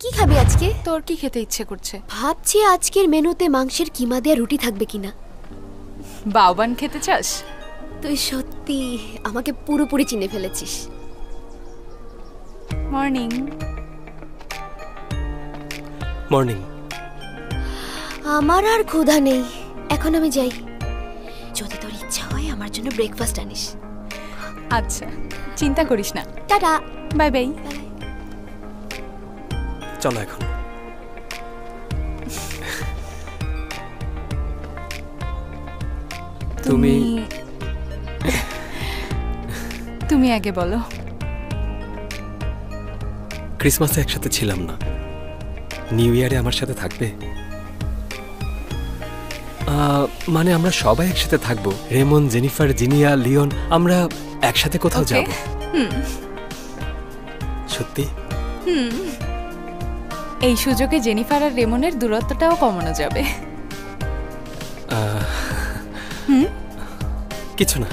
কি খাবি আজকে? তোর কি খেতে ইচ্ছে করছে? ভাবছি আজকের মেনুতে মাংসের কিমা দেয়া রুটি থাকবে কিনা। বাউবান খেতে চাস? তুই সত্যি আমাকে পুরোপুরি চিনে ফেলেছিস। মর্নিং। মর্নিং। আমার আর ক্ষুধা নেই, এখন আমি যাই। যদি তোর ইচ্ছা হয় আমার জন্য ব্রেকফাস্ট আনিস। আচ্ছা, চিন্তা করিস না। টাটা। Bye bye. চলো এখন। তুমি আগে বলো। ক্রিসমাসে একসাথে ছিলাম না, নিউ ইয়ারে আমার সাথে থাকবে? মানে আমরা সবাই একসাথে থাকবো, রেমন, জেনিফার, জিনিয়া, লিওন, আমরা একসাথে কোথাও যাব। সত্যি? এই সুযোগে জেনিফার আর রেমনের দূরত্বটাও কমানো যাবে। কিছু না।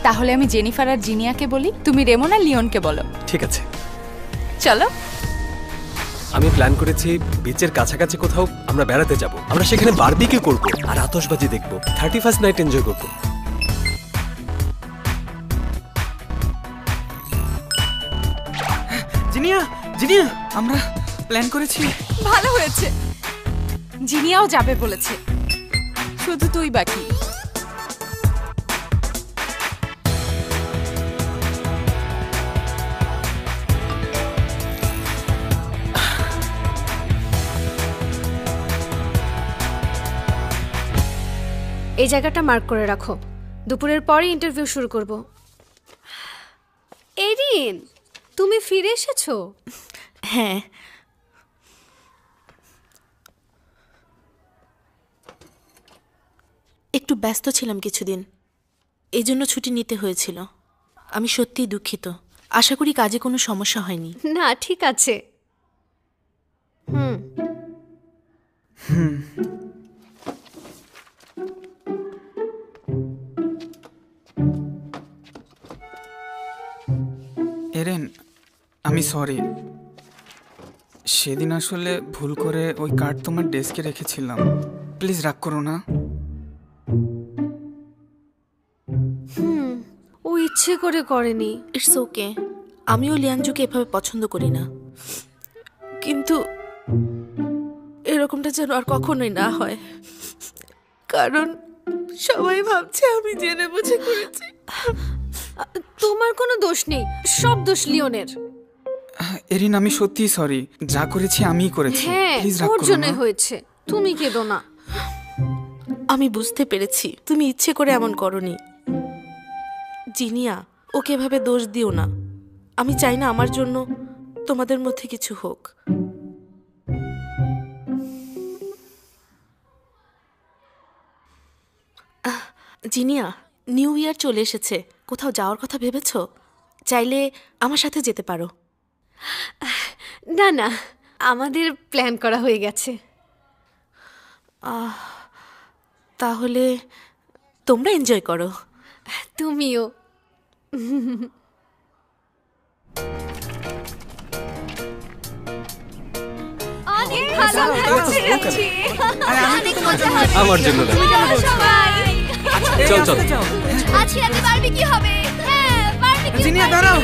তাহলে আমি জেনিফার আর জিনিয়াকে বলি, তুমি রেমন আর লিওনকে বলো। ঠিক আছে, চলো। আমি প্ল্যান করেছি বিচের কাছাকাছি কোথাও আমরা বেড়াতে যাব। আমরা সেখানে বারবিকিউ করব আর আতশবাজি দেখব, 31st নাইট এনজয় করব। জিনিয়া, জিনিয়া, আমরা প্ল্যান করেছি। ভালো হয়েছে, জিনিয়াও যাবে বলেছে, শুধু তুই বাকি। এই জায়গাটা মার্ক করে রাখো, দুপুরের পরে ইন্টারভিউ শুরু করব। এরিন, তুমি ফিরে এসেছো? হ্যাঁ, একটু ব্যস্ত ছিলাম কিছুদিন, এই জন্য ছুটি নিতে হয়েছিল। আমি সত্যিই দুঃখিত। আশা করি কাজে কোনো সমস্যা হয়নি। না, ঠিক আছে। এরেন, আমি সরি। সেদিন আসলে ভুল করে ওই কার্ড তোমার ডেস্কে রেখেছিলাম। প্লিজ রাগ করো না। ও ইচ্ছে করে করেনি। It's okay. আমিও লিয়াংজুকে এভাবে পছন্দ করি না, কিন্তু এরকমটা যেন আর কখনোই না হয়, কারণ সবাই ভাবছে আমি জেনে বুঝে করেছি। তোমার কোনো দোষ নেই, সব দোষ লিওনের। এরিন, আমি সত্যিই সরি। যা করেছি আমিই করেছি। হ্যাঁ, প্লিজ রাগ ওর করো জন্যই না। হয়েছে, তুমি কেঁদো না। আমি বুঝতে পেরেছি তুমি ইচ্ছে করে এমন করনি। জিনিয়া, ওকে এভাবে দোষ দিও না। আমি চাই না আমার জন্য তোমাদের মধ্যে কিছু হোক। জিনিয়া, নিউ ইয়ার চলে এসেছে, কোথাও যাওয়ার কথা ভেবেছো? চাইলে আমার সাথে যেতে পারো। না না, আমাদের প্ল্যান করা হয়ে গেছে। তাহলে তোমরা এনজয় করো। তুমিও। অনেক ভালো লাগছে। আমার জন্য না। চল চল। আজকে রাতে বারবিকিউ হবে। হ্যাঁ, বারবিকিউ। জিনিয়া, দাঁড়াও।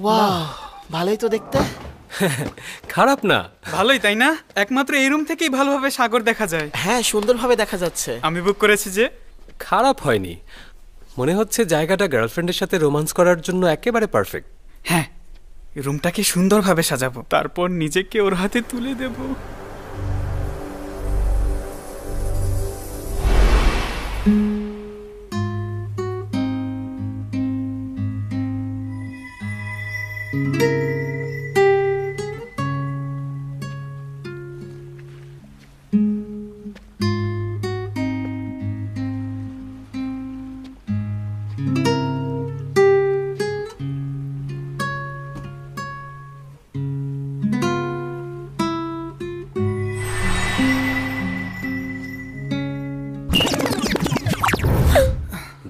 ওয়াও, ভালোই তো দেখতে। খারাপ না। ভালোই তাই না? একমাত্র এই রুম থেকেই ভালোভাবে সাগর দেখা যায়। হ্যাঁ, সুন্দরভাবে দেখা যাচ্ছে। আমি বুক করেছি যে। খারাপ হয়নি, মনে হচ্ছে জায়গাটা গার্লফ্রেন্ডের সাথে রোমান্স করার জন্য একেবারে পারফেক্ট। হ্যাঁ, রুমটাকে সুন্দরভাবে সাজাবো, তারপর নিজেকে ওর হাতে তুলে দেব।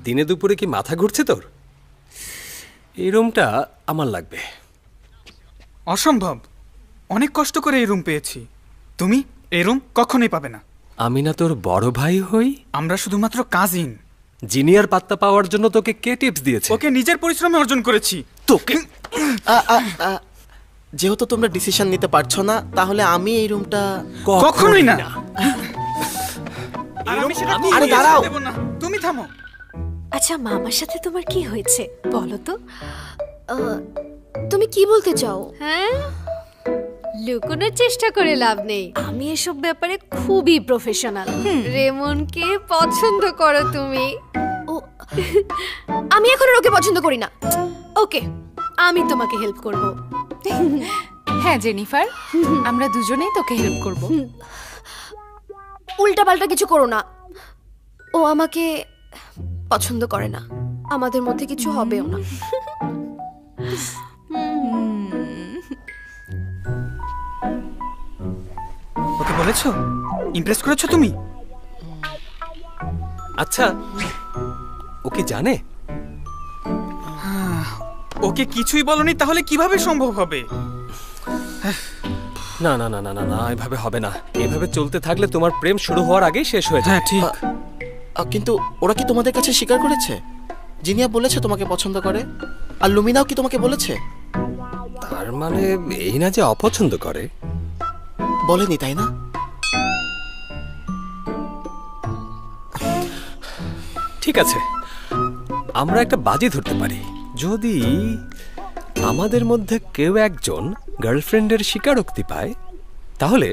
দিনে দুপুরে কি মাথা ঘুরছে তোর? এই রুমটা আমার লাগবে। অসম্ভব, অনেক কষ্ট করে এই রুম পেয়েছি। তুমি এই রুম কখনোই পাবে না। আমি না তোর বড় ভাই হই? আমরা শুধুমাত্র কাজিন। জিনিয়ার পাত্তা পাওয়ার জন্য তোকে কে টিপস দিয়েছে? ওকে নিজের পরিশ্রমে অর্জন করেছি। তোকে যেহেতু তোমরা ডিসিশন নিতে পারছো না, তাহলে আমি এই রুমটা কখনোই না। আরে দাঁড়াও, দেব না, তুমি থামো। আচ্ছা, মামার সাথে তোমার কি হয়েছে বলো তো? তুমি কি বলতে চাও? হ্যাঁ, লুকোনোর চেষ্টা করে লাভ নেই, আমি এসব ব্যাপারে খুবই প্রফেশনাল। রেমনকে পছন্দ করো তুমি? ও, আমি এখন আর ওকে পছন্দ করি না। ওকে, আমি তোমাকে হেল্প করব। হ্যাঁ জেনিফার, আমরা দুজনেই তোকে হেল্প করব। উল্টাপাল্টা কিছু করো না। ও আমাকে পছন্দ করে না, আমাদের মধ্যে কিছু হবেও না। ওকে বলেছো? ইমপ্রেস করেছো তুমি? আচ্ছা, ও কি জানে? ওকে কিছুই বলনি, তাহলে কিভাবে সম্ভব হবে? না না না না না না, এভাবে হবে না। এভাবে চলতে থাকলে তোমার প্রেম শুরু হওয়ার আগেই শেষ হয়ে যায়। হ্যাঁ ঠিক। কিন্তু ওরা কি তোমাদের কাছে স্বীকার করেছে? জিনিয়া বলেছে তোমাকে পছন্দ করে, আর লুমিনাও কি তোমাকে বলেছে? তার মানে এই না যে অপছন্দ করে। বলেনি তাই না? ঠিক আছে, আমরা একটা বাজি ধরতে পারি। যদি আমাদের মধ্যে কেউ একজন গার্লফ্রেন্ডের স্বীকারোক্তি পায়, তাহলে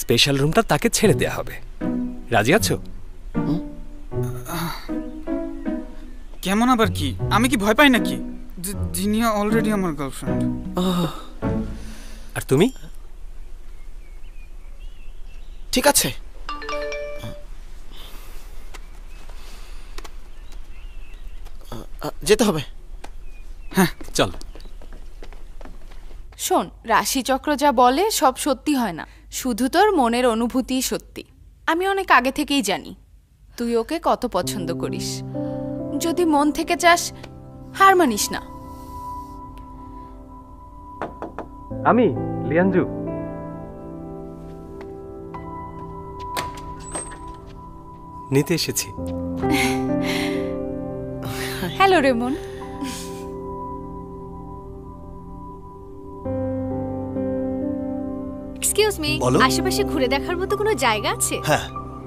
স্পেশাল রুমটা তাকে ছেড়ে দেয়া হবে। রাজি আছো? কেমন আবার কি? আমি কি ভয় পাই নাকি? জিনিয়া অলরেডি আমার গার্লফ্রেন্ড। আর তুমি? ঠিক আছে, যেতে হবে। হ্যাঁ চল। শোন, রাশিচক্র যা বলে সব সত্যি হয় না, শুধু তোর মনের অনুভূতিই সত্যি। আমি অনেক আগে থেকেই জানি তুই ওকে কত পছন্দ করিস। যদি মন থেকে চাস, হার মানিস না। আমি লিয়ানজু। নিতে এসেছি। Hello Raymond. এক্সকিউজ মি, বলো। আশেপাশে ঘুরে দেখার মতো কোনো জায়গা আছে? হ্যাঁ,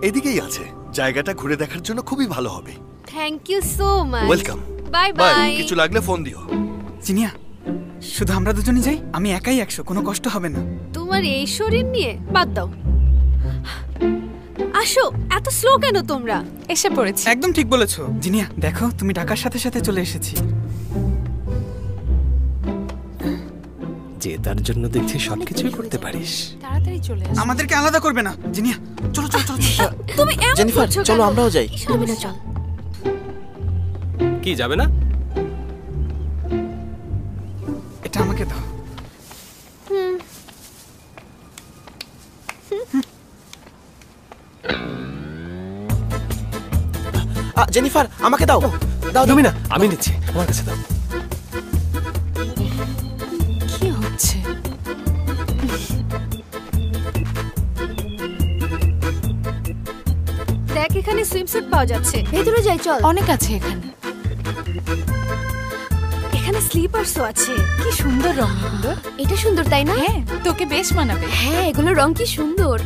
এদিকেই আছে। জায়গাটা ঘুরে দেখার জন্য খুবই ভালো হবে। Thank you so much. Welcome. Bye bye. Bye. কিছু লাগলে ফোন দিও। জিনিয়া, শুধু আমরা দুজনে যাই, আমি একাই 100, কোনো কষ্ট হবে না। তোমার এই শরীর নিয়ে বাদ দাও। আসো, এত স্লো কেন তোমরা? এসে পড়েছি। একদম ঠিক বলেছো জিনিয়া। দেখো, তুমি ডাকার সাথে সাথে চলে এসেছি। যে তার জন্য দেখছি সবকিছুই করতে পারিস। তাড়াতাড়ি চলে আস। আমাদেরকে আলাদা করবে না। জিনিয়া চলো চলো চলো। তুমি এমন জেনিফার, করছো চলো কেন? আমরাও যাই। তুমি না চল। কি যাবে না? এটা আমাকে দাও। জেনিফার, আমাকে দাও। দাও তুমি না, আমি নিচ্ছি, আমার কাছে দাও। কি হচ্ছে? দেখ, এখানে সুইমস্যুট পাওয়া যাচ্ছে। ভেতরে যাই চল। অনেক আছে এখানে। এখানে স্লিপারসও আছে। কি সুন্দর রং সুন্দর। এটা সুন্দর তাই না? হ্যাঁ, তোকে বেশ মানাবে। হ্যাঁ, এগুলো রং কি সুন্দর।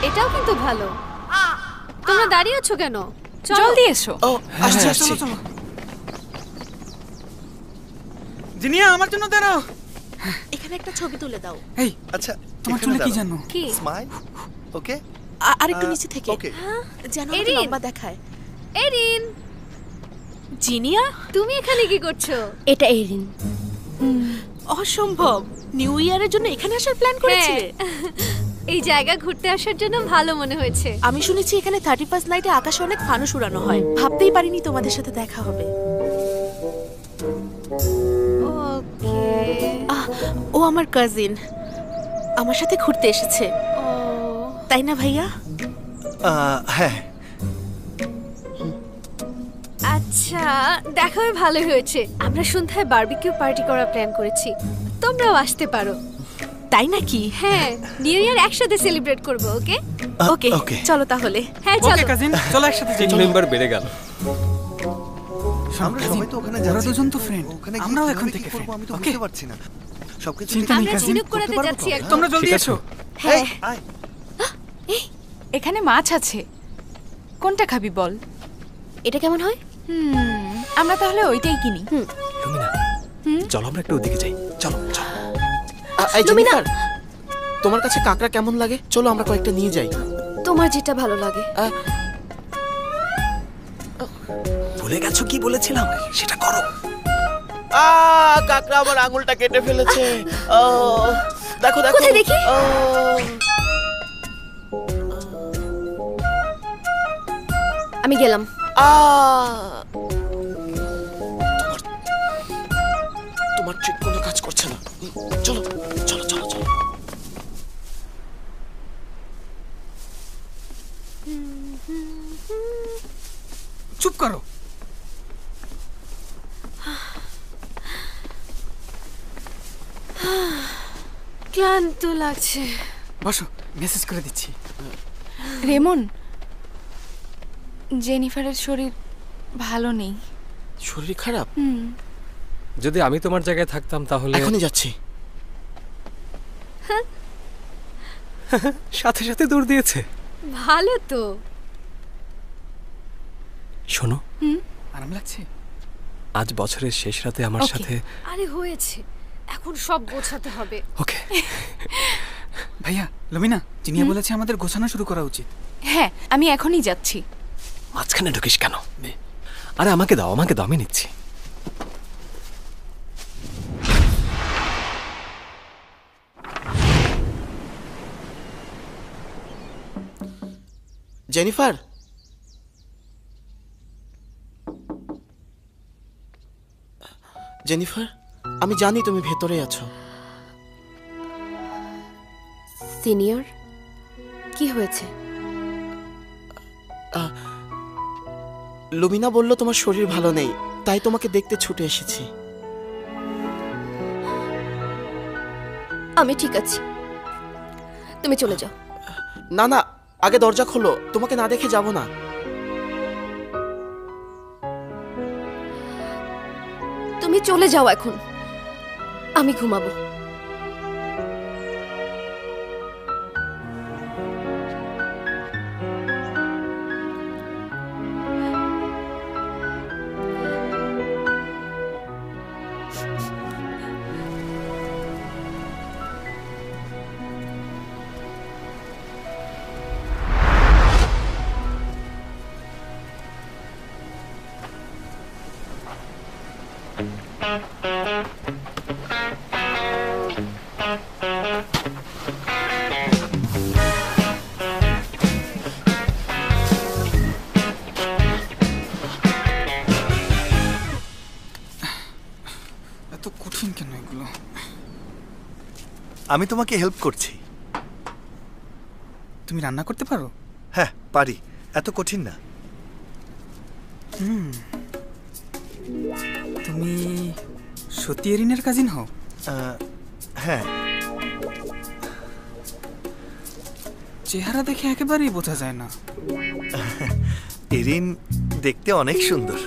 এটাও কিন্তু ভালো। তোমরা দাঁড়িয়ে আছো কেন? চলো। জলদি এসো। ও আসছি আসছি। চলো চলো। জিনিয়া আমার জন্য দাঁড়াও। এখানে একটা ছবি তুলে দাও। এই আচ্ছা তোমার চুলে কি জানো? কি? স্মাইল। ওকে আরেকটু নিচে থেকে ওকে যেন একটু এরিন। লম্বা দেখায়। এরিন, জিনিয়া, তুমি এখানে কি করছো? এটা এরিন। অসম্ভব। নিউ ইয়ারের জন্য এখানে আসার প্ল্যান করেছিলে? এই জায়গা ঘুরতে আসার জন্য ভালো মনে হয়েছে। আমি শুনেছি এখানে 31st নাইটে আকাশে অনেক ফানুস উড়ানো হয়। ভাবতেই পারিনি তোমাদের সাথে দেখা হবে। ওকে। ও আমার কাজিন, আমার সাথে ঘুরতে এসেছে, ও তাই না ভাইয়া? হ্যাঁ আচ্ছা, দেখা হয়ে ভালো হয়েছে। আমরা সন্ধ্যায় বারবিকিউ পার্টি করার প্ল্যান করেছি, তোমরাও আসতে পারো। তাই নাকি? হ্যাঁ, নিউ ইয়ার একসাথে সেলিব্রেট করব। ওকে ওকে ওকে। চলো তাহলে। হ্যাঁ ওকে চলো। কাজিন, চলো একসাথে যাই। 3 মেম্বার বেড়ে গেল। আমরা সবাই তো ওখানে ওরা যাচ্ছি। দুজন তো ফ্রেন্ড, ওখানে গিয়ে আমরাও কিভাবে এখন কি থেকে করবো friend, আমি তো okay? বুঝতে পারছি না। সবকিছু চিন্তা নেই, আমরা কাজিন। ঝিনুক করাতে করতে পারবো যাচ্ছি তো? একদম। তোমরা জলদি ঠিক আছে। এসো। হ্যাঁ, আয়। এখানে মাছ আছে, কোনটা খাবি বল? এটা কেমন হয়? আমরা তাহলে ওইটাই কিনি। লুমিনা, চলো আমরা একটু ওদিকে যাই। চলো চলো। এই জেনিফার, তোমার কাছে কাঁকড়া কেমন লাগে? চলো আমরা কয়েকটা নিয়ে যাই। তোমার যেটা ভালো লাগে। ভুলে গেছো কি বলেছিলাম, সেটা করো। কাঁকড়া আমার আঙুলটা কেটে ফেলেছে। ও দেখো দেখো। কোথায় দেখি? ও, আমি গেলাম। তোমার ট্রিক কোনো কাজ করছে না। চলো চলো চলো চলো। চুপ করো। ক্লান্ত লাগছে। বসো, মেসেজ করে দিচ্ছি। রেমন, জেনিফারের শরীর ভালো নেই। শরীর খারাপ? যদি আমি তোমার জায়গায় থাকতাম তাহলে এখনই যাচ্ছি। সাথে সাথে দৌড় দিয়েছে। ভালো তো। শোনো, আরাম লাগছে? আজ বছরের শেষ রাতে আমার Okay. সাথে। আরে হয়েছে, এখন সব গোছাতে হবে। ওকে। ভাইয়া, লুমিনা, জিনিয়া বলেছে আমাদের গোছানো শুরু করা উচিত। হ্যাঁ, আমি এখনই যাচ্ছি। মাঝখানে ঢুকিস কেন? আরে আমাকে দাও, আমাকে দাও, আমি নিচ্ছি। জেনিফার, জেনিফার, আমি জানি তুমি ভেতরে আছো। সিনিয়র, কি হয়েছে? লুমিনা বলল তোমার শরীর ভালো নেই, তাই তোমাকে দেখতে ছুটে এসেছি। আমি ঠিক আছি, তুমি চলে যাও। না না, আগে দরজা খোলো, তোমাকে না দেখে যাব না। তুমি চলে যাও এখন, আমি ঘুমাবো। এত কঠিন কেন এগুলো? আমি তোমাকে হেল্প করছি। তুমি রান্না করতে পারো? হ্যাঁ পারি, এত কঠিন না। তুমি সত্যি এরিনের কাজিন হও? হ্যাঁ। চেহারা দেখে একেবারেই বোঝা যায় না। এরিন দেখতে অনেক সুন্দর।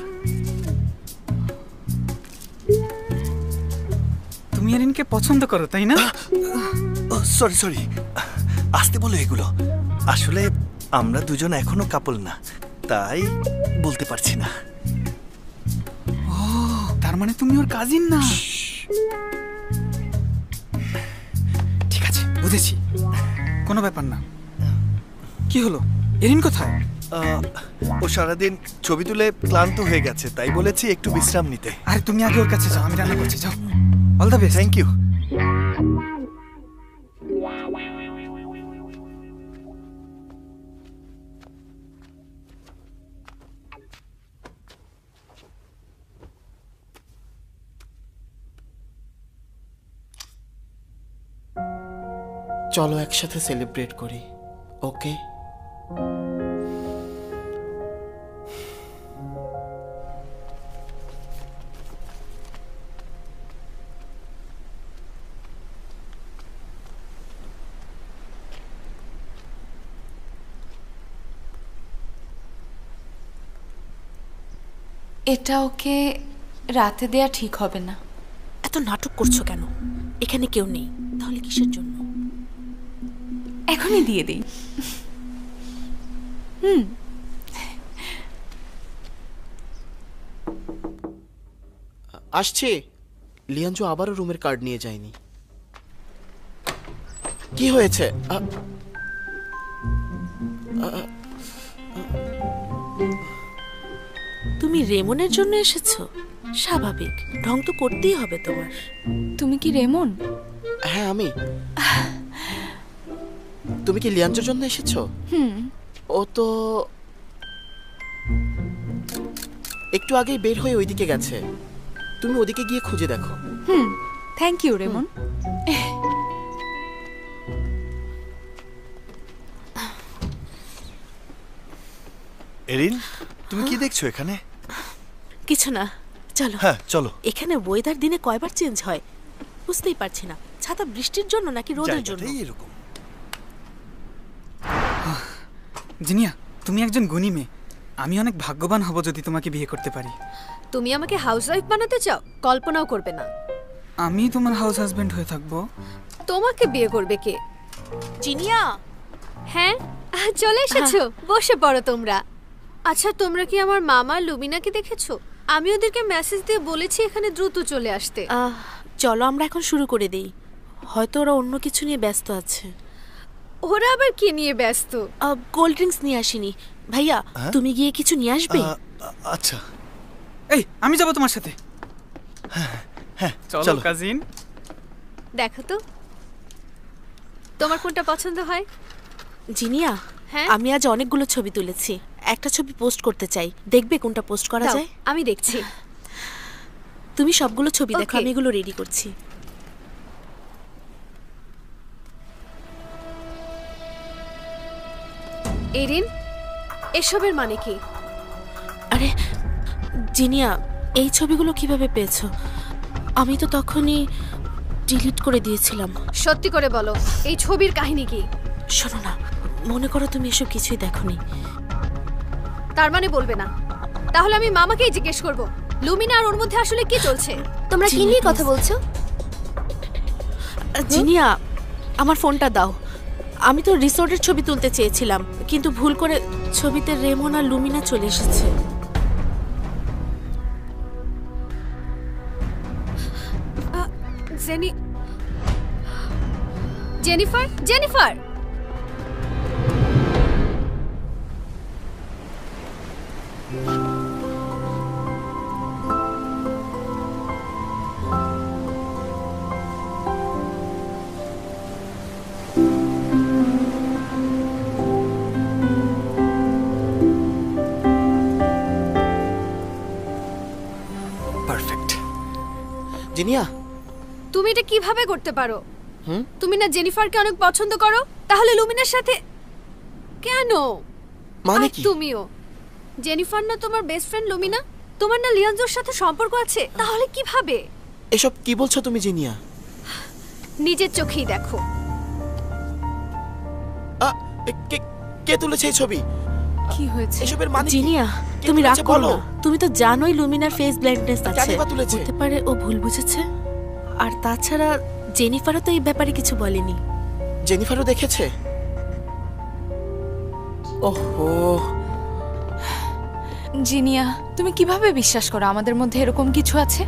তুমি এরিনকে পছন্দ করো তাই না? সরি সরি, আসতে বলো এগুলো। আসলে আমরা দুজন এখনো কাপল না, তাই বলতে পারছি না। ও, তার মানে তুমি ওর কাজিন না? ঠিক আছে, বুঝেছি, কোনো ব্যাপার না। কি হলো, এরিন কোথায়? ও সারাদিন ছবি তুলে ক্লান্ত হয়ে গেছে, তাই বলেছি একটু বিশ্রাম নিতে। আরে তুমি আগে ওর কাছে যাও, আমি রান্না করছি, যাও। All the best. Thank you. চলো একসাথে সেলিব্রেট করি, ওকে? এটা ওকে রাতে দেয়া ঠিক হবে না। এত নাটক করছো কেন? এখানে কেউ নেই, তাহলে কিসের জন্য? এখনই দিয়ে দিই। আসছি। লিয়াঞ্জু আবারও রুমের কার্ড নিয়ে যায়নি। কি হয়েছে? তুমি রেমনের জন্য এসেছো? স্বাভাবিক, ঢং তো করতেই হবে তোমার। তুমি কি রেমন? হ্যাঁ আমি। তুমি কি লিয়াঞ্জুর জন্য এসেছো? ও তো একটু আগেই বের হয়ে ওইদিকে গেছে। তুমি ওদিকে গিয়ে খুঁজে দেখো। Thank you Raymond. এরিন, তুমি কি দেখছো এখানে? কিছু না, চলো। হ্যাঁ চলো। এখানে ওয়েদার দিনে কয়বার চেঞ্জ হয় বুঝতেই পারছি না। ছাতা বৃষ্টির জন্য নাকি রোদের জন্য? জায়গাটাই এরকম। জিনিয়া, তুমি একজন গুণী মেয়ে। আমি অনেক ভাগ্যবান হব যদি তোমাকে বিয়ে করতে পারি। তুমি আমাকে হাউসওয়াইফ বানাতে চাও? কল্পনাও করবে না। আমি তোমার হাউস হাজবেন্ড হয়ে থাকবো। তোমাকে বিয়ে করবে কে? জিনিয়া, হ্যাঁ চলে এসেছো, বসে পড়ো তোমরা। আচ্ছা, তোমরা কি আমার মামা লুমিনাকে দেখেছো? আমি ওদেরকে মেসেজ দিয়ে বলেছি এখানে দ্রুত চলে আসতে। চলো আমরা এখন শুরু করে দেই। হয়তো ওরা অন্য কিছু নিয়ে ব্যস্ত আছে। ওরা আবার কি নিয়ে ব্যস্ত? কোল্ড ড্রিঙ্কস নিয়ে আসিনি। ভাইয়া, তুমি গিয়ে কিছু নিয়ে আসবে? আচ্ছা। এই, আমি যাব তোমার সাথে। হ্যাঁ চলো কাজিন। দেখো তো তোমার কোনটা পছন্দ হয়। জিনিয়া, হ্যাঁ? আমি আজ অনেকগুলো ছবি তুলেছি। একটা ছবি পোস্ট করতে চাই, দেখবে কোনটা পোস্ট করা দাও, যায়? আমি দেখছি। তুমি সবগুলো ছবি দেখো, Okay. আমি এগুলো রেডি করছি। এরিন, এসবের মানে কি? আরে জিনিয়া, এই ছবিগুলো কিভাবে পেয়েছো? আমি তো তখনই ডিলিট করে দিয়েছিলাম। সত্যি করে বলো, এই ছবির কাহিনী কি? শোনো না, মনে করো তুমি এসব কিছুই দেখোনি। তার মানে বলবে না? তাহলে আমি মামাকেই জিজ্ঞেস করব, লুমিনা আর ওর মধ্যে আসলে কি চলছে। তোমরা কি নিয়ে কথা বলছো? জিনিয়া, আমার ফোনটা দাও। আমি তো রিসোর্টের ছবি তুলতে চেয়েছিলাম, কিন্তু ভুল করে ছবিতে রেমন আর লুমিনা চলে এসেছে। Jennifer, Jennifer! পারফেক্ট। জিনিয়া, তুমি এটা কিভাবে করতে পারো? তুমি না জেনিফারকে অনেক পছন্দ করো, তাহলে লুমিনার সাথে কেন? মানে আর কি? তুমিও। জেনিফার না তোমার বেস্ট ফ্রেন্ড লুমিনা? তোমার না লিয়ানজোর সাথে সম্পর্ক আছে, তাহলে কিভাবে? এসব কি বলছো তুমি জিনিয়া? নিজের চোখেই দেখো। কে তুলেছে এই ছবি? কি হয়েছে? এসবের মানে কি? জিনিয়া, কে তুমি রাগ তুলেছে করো বলো? না। তুমি তো জানোই লুমিনার ফেস ব্লাইন্ডনেস আছে। কেনই বা তুলেছে? হতে পারে ও ভুল বুঝেছে। আর তাছাড়া জেনিফারও তো এই ব্যাপারে কিছু বলেনি। জেনিফারও দেখেছে? ওহো, জিনিয়া, তুমি কিভাবে বিশ্বাস করো আমাদের মধ্যে এরকম কিছু আছে?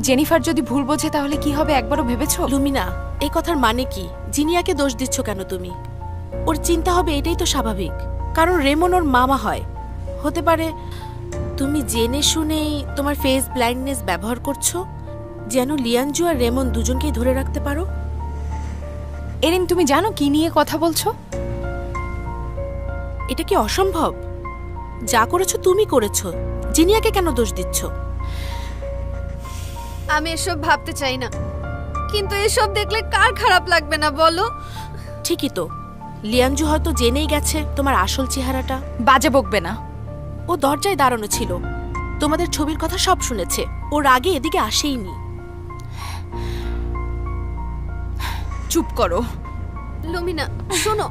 জেনিফার যদি ভুল বোঝে তাহলে কি হবে একবারও ভেবেছো? লুমিনা, এই কথার মানে কি? জিনিয়াকে দোষ দিচ্ছ কেন তুমি? ওর চিন্তা হবে এটাই তো স্বাভাবিক, কারণ রেমন ওর মামা হয়। হতে পারে তুমি জেনে শুনেই তোমার ফেস ব্লাইন্ডনেস ব্যবহার করছো যেন লিয়ানজু আর রেমন দুজনকেই ধরে রাখতে পারো। এরিন, তুমি জানো কি নিয়ে কথা বলছো? এটা কি অসম্ভব? যা করেছো তুমি করেছো, জিনিয়াকে কেন দোষ দিচ্ছ? আমি এসব ভাবতে চাই না, কিন্তু এসব দেখলে কার খারাপ লাগবে না বলো? ঠিকই তো, লিয়ানজু হয়তো জেনেই গেছে তোমার আসল চেহারাটা। বাজে বকবে না। ও দরজায় দাঁড়ানো ছিল, তোমাদের ছবির কথা সব শুনেছে। ওর আগে এদিকে আসেইনি। চুপ করো। লুমিনা শোনো,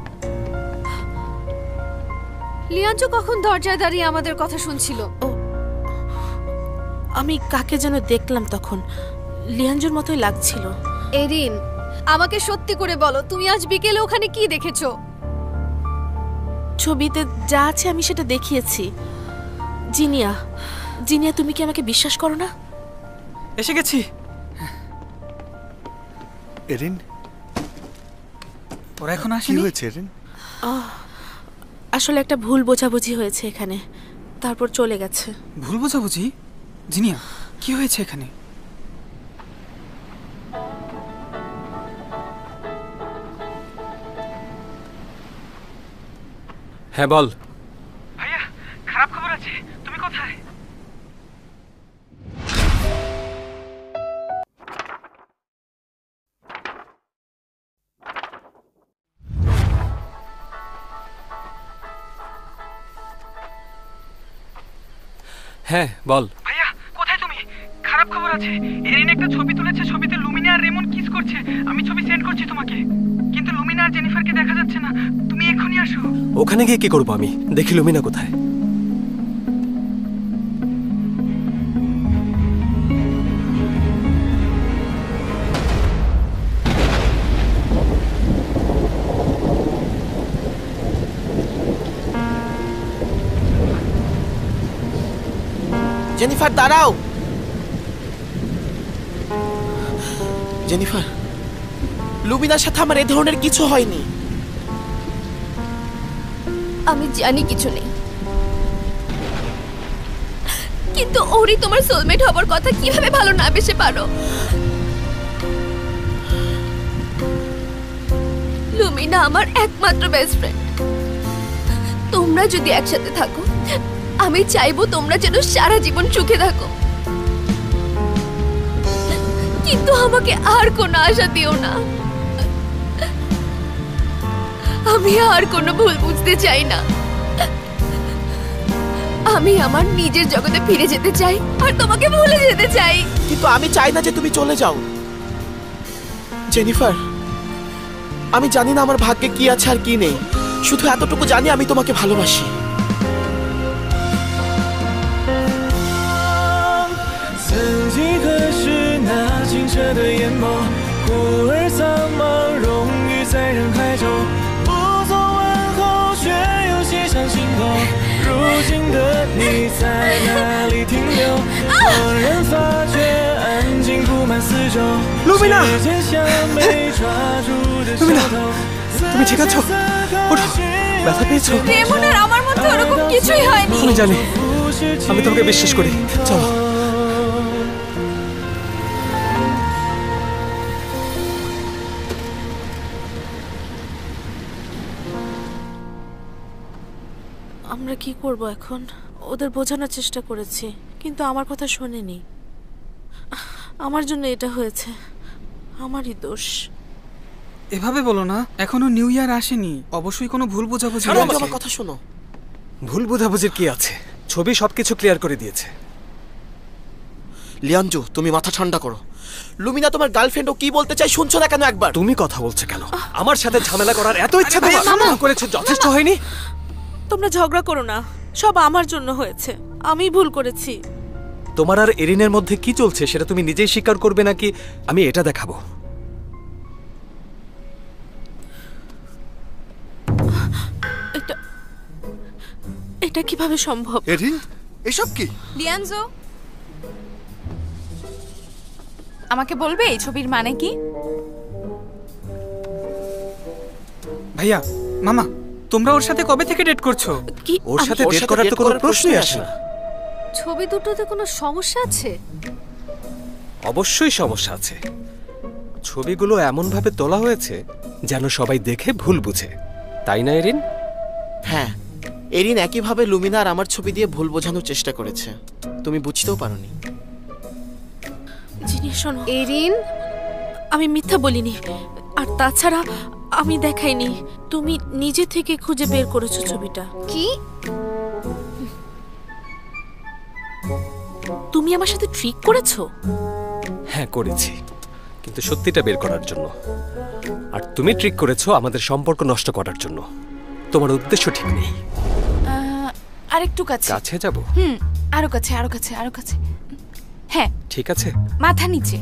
লিয়ানজু কখন দরজায় দাঁড়িয়ে আমাদের কথা শুনছিল? আমি কাকে যেন দেখলাম তখন, লিয়ানজুর মতোই লাগছিল। এরিন, আমাকে সত্যি করে বলো, তুমি আজ বিকেলে ওখানে কি দেখেছো? ছবিতে যা আছে আমি সেটা দেখিয়েছি। জিনিয়া, জিনিয়া, তুমি কি আমাকে বিশ্বাস করো না? এসে গেছি। এরিন, ওরা এখন কি আসেনি? হয়েছে এরিন? আসলে একটা ভুল বোঝাবুঝি হয়েছে এখানে, তারপর চলে গেছে। ভুল বোঝাবুঝি? জিনিয়া, কি হয়েছে এখানে? হ্যাঁ বল। ভাইয়া, খারাপ খবর আছে। তুমি কোথায়? হ্যাঁ বল। ভাইয়া, কোথায় তুমি? খারাপ খবর আছে। এরিন একটা ছবি তুলেছে, ছবিতে লুমিনা আর রেমন কিস করছে। আমি ছবি সেন্ড করছি তোমাকে, কিন্তু লুমিনা আর জেনিফারকে দেখা যাচ্ছে না। তুমি এক্ষুনি আসো। ওখানে গিয়ে কি করবো আমি? দেখি লুমিনা কোথায়। জেনিফার দাঁড়াও। জেনিফার, লুমিনার সাথে আমার এই ধরনের কিছু হয়নি। আমি জানি কিছু নেই, কিন্তু ওরই তোমার সোলমেট হবার কথা কিভাবে ভালো না বেসে পারো? লুমিনা আমার একমাত্র বেস্ট ফ্রেন্ড। তোমরা যদি একসাথে থাকো, আমি চাইবো তোমরা যেন সারা জীবন সুখে থাকো, কিন্তু আমাকে আর কোনো আশা দিও না। আমি আর কোনো ভুল বুঝতে চাই না। আমি আমার নিজের জগতে ফিরে যেতে চাই আর তোমাকে ভুলে যেতে চাই। কিন্তু আমি চাই না যে তুমি চলে যাও। জেনিফার, আমি জানি না আমার ভাগ্যে কি আছে আর কি নেই, শুধু এতটুকু জানি আমি তোমাকে ভালোবাসি। লুমিনা, লুমিনা, তুমি ঠিক আছো? ওঠো, ব্যথা পেয়েছো? রেমনের আমার মধ্যে ওরকম কিছুই হয়নি। আমি জানি, আমি তোমাকে বিশ্বাস করি। চলো। আমরা কি করব এখন? ওদের বোঝানোর চেষ্টা করেছি, কিন্তু আমার কথা শোনেনি। আমার জন্য এটা হয়েছে, আমারই দোষ। এভাবে বলো না, এখনো নিউ ইয়ার আসেনি, অবশ্যই কোনো ভুল বোঝাবুঝি ছাড়ো, হয়েছে। আমার কথা শোনো। ভুল বোঝাবুঝির কি আছে? ছবি সবকিছু ক্লিয়ার করে দিয়েছে। লিয়ানজু, তুমি মাথা ঠান্ডা করো। লুমিনা তোমার গার্লফ্রেন্ড, ও কি বলতে চাই শুনছো না কেন একবার? তুমি কথা বলছো কেন? আমার সাথে ঝামেলা করার এত ইচ্ছা তোমার করেছো, যথেষ্ট হয়নি? তোমরা ঝগড়া করো না, সব আমার জন্য হয়েছে, আমি ভুল করেছি। তোমার আর এরিনের মধ্যে কি চলছে সেটা তুমি নিজেই স্বীকার করবে নাকি আমি এটা দেখাবো? এটা কিভাবে সম্ভব? এরিন, এসব কি? লিয়ানজো, আমাকে বলবে এই ছবির মানে কি? ভাইয়া, মামা, তোমরা ওর সাথে কবে থেকে ডেট করছো? কি? ওর সাথে ডেট করার তো কোনো প্রশ্নই আসে না। ছবি দুটোতে কোনো সমস্যা আছে? অবশ্যই সমস্যা আছে। ছবিগুলো এমন ভাবে তোলা হয়েছে যেন সবাই দেখে ভুল বুঝে, তাই না এরিন? হ্যাঁ, এরিন একইভাবে লুমিনা আর আমার ছবি দিয়ে ভুল বোঝানোর চেষ্টা করেছে, তুমি বুঝতেও পারোনি। জিনিয়া শোনো, এরিন, আমি মিথ্যা বলিনি, আর তাছাড়া আমি দেখাইনি, তুমি নিজে থেকে খুঁজে বের করেছো ছবিটা। কি? তুমি আমার সাথে ট্রিক করেছো? হ্যাঁ করেছি, কিন্তু সত্যিটা বের করার জন্য। আর তুমি ট্রিক করেছো আমাদের সম্পর্ক নষ্ট করার জন্য। তোমার উদ্দেশ্য ঠিক নেই। আরেকটু কাছে। কাছে যাব? আরো কাছে, আরো কাছে, আরো কাছে। হ্যাঁ ঠিক আছে। মাথা নিচে।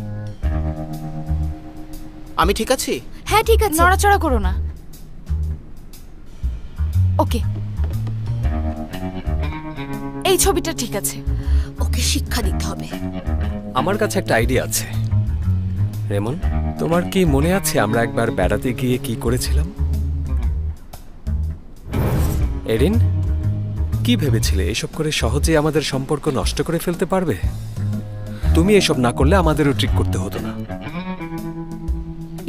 আমি ঠিক আছি? হ্যাঁ ঠিক আছে। নড়াচড়া করো না। ওকে, এই ছবিটা ঠিক আছে। ওকে শিক্ষা দিতে হবে। আমার কাছে একটা আইডিয়া আছে। রেমন, তোমার কি মনে আছে আমরা একবার বেড়াতে গিয়ে কি করেছিলাম? এরিন, কি ভেবেছিলে এসব করে সহজে আমাদের সম্পর্ক নষ্ট করে ফেলতে পারবে? তুমি এসব না করলে আমাদেরও ট্রিক করতে হতো না।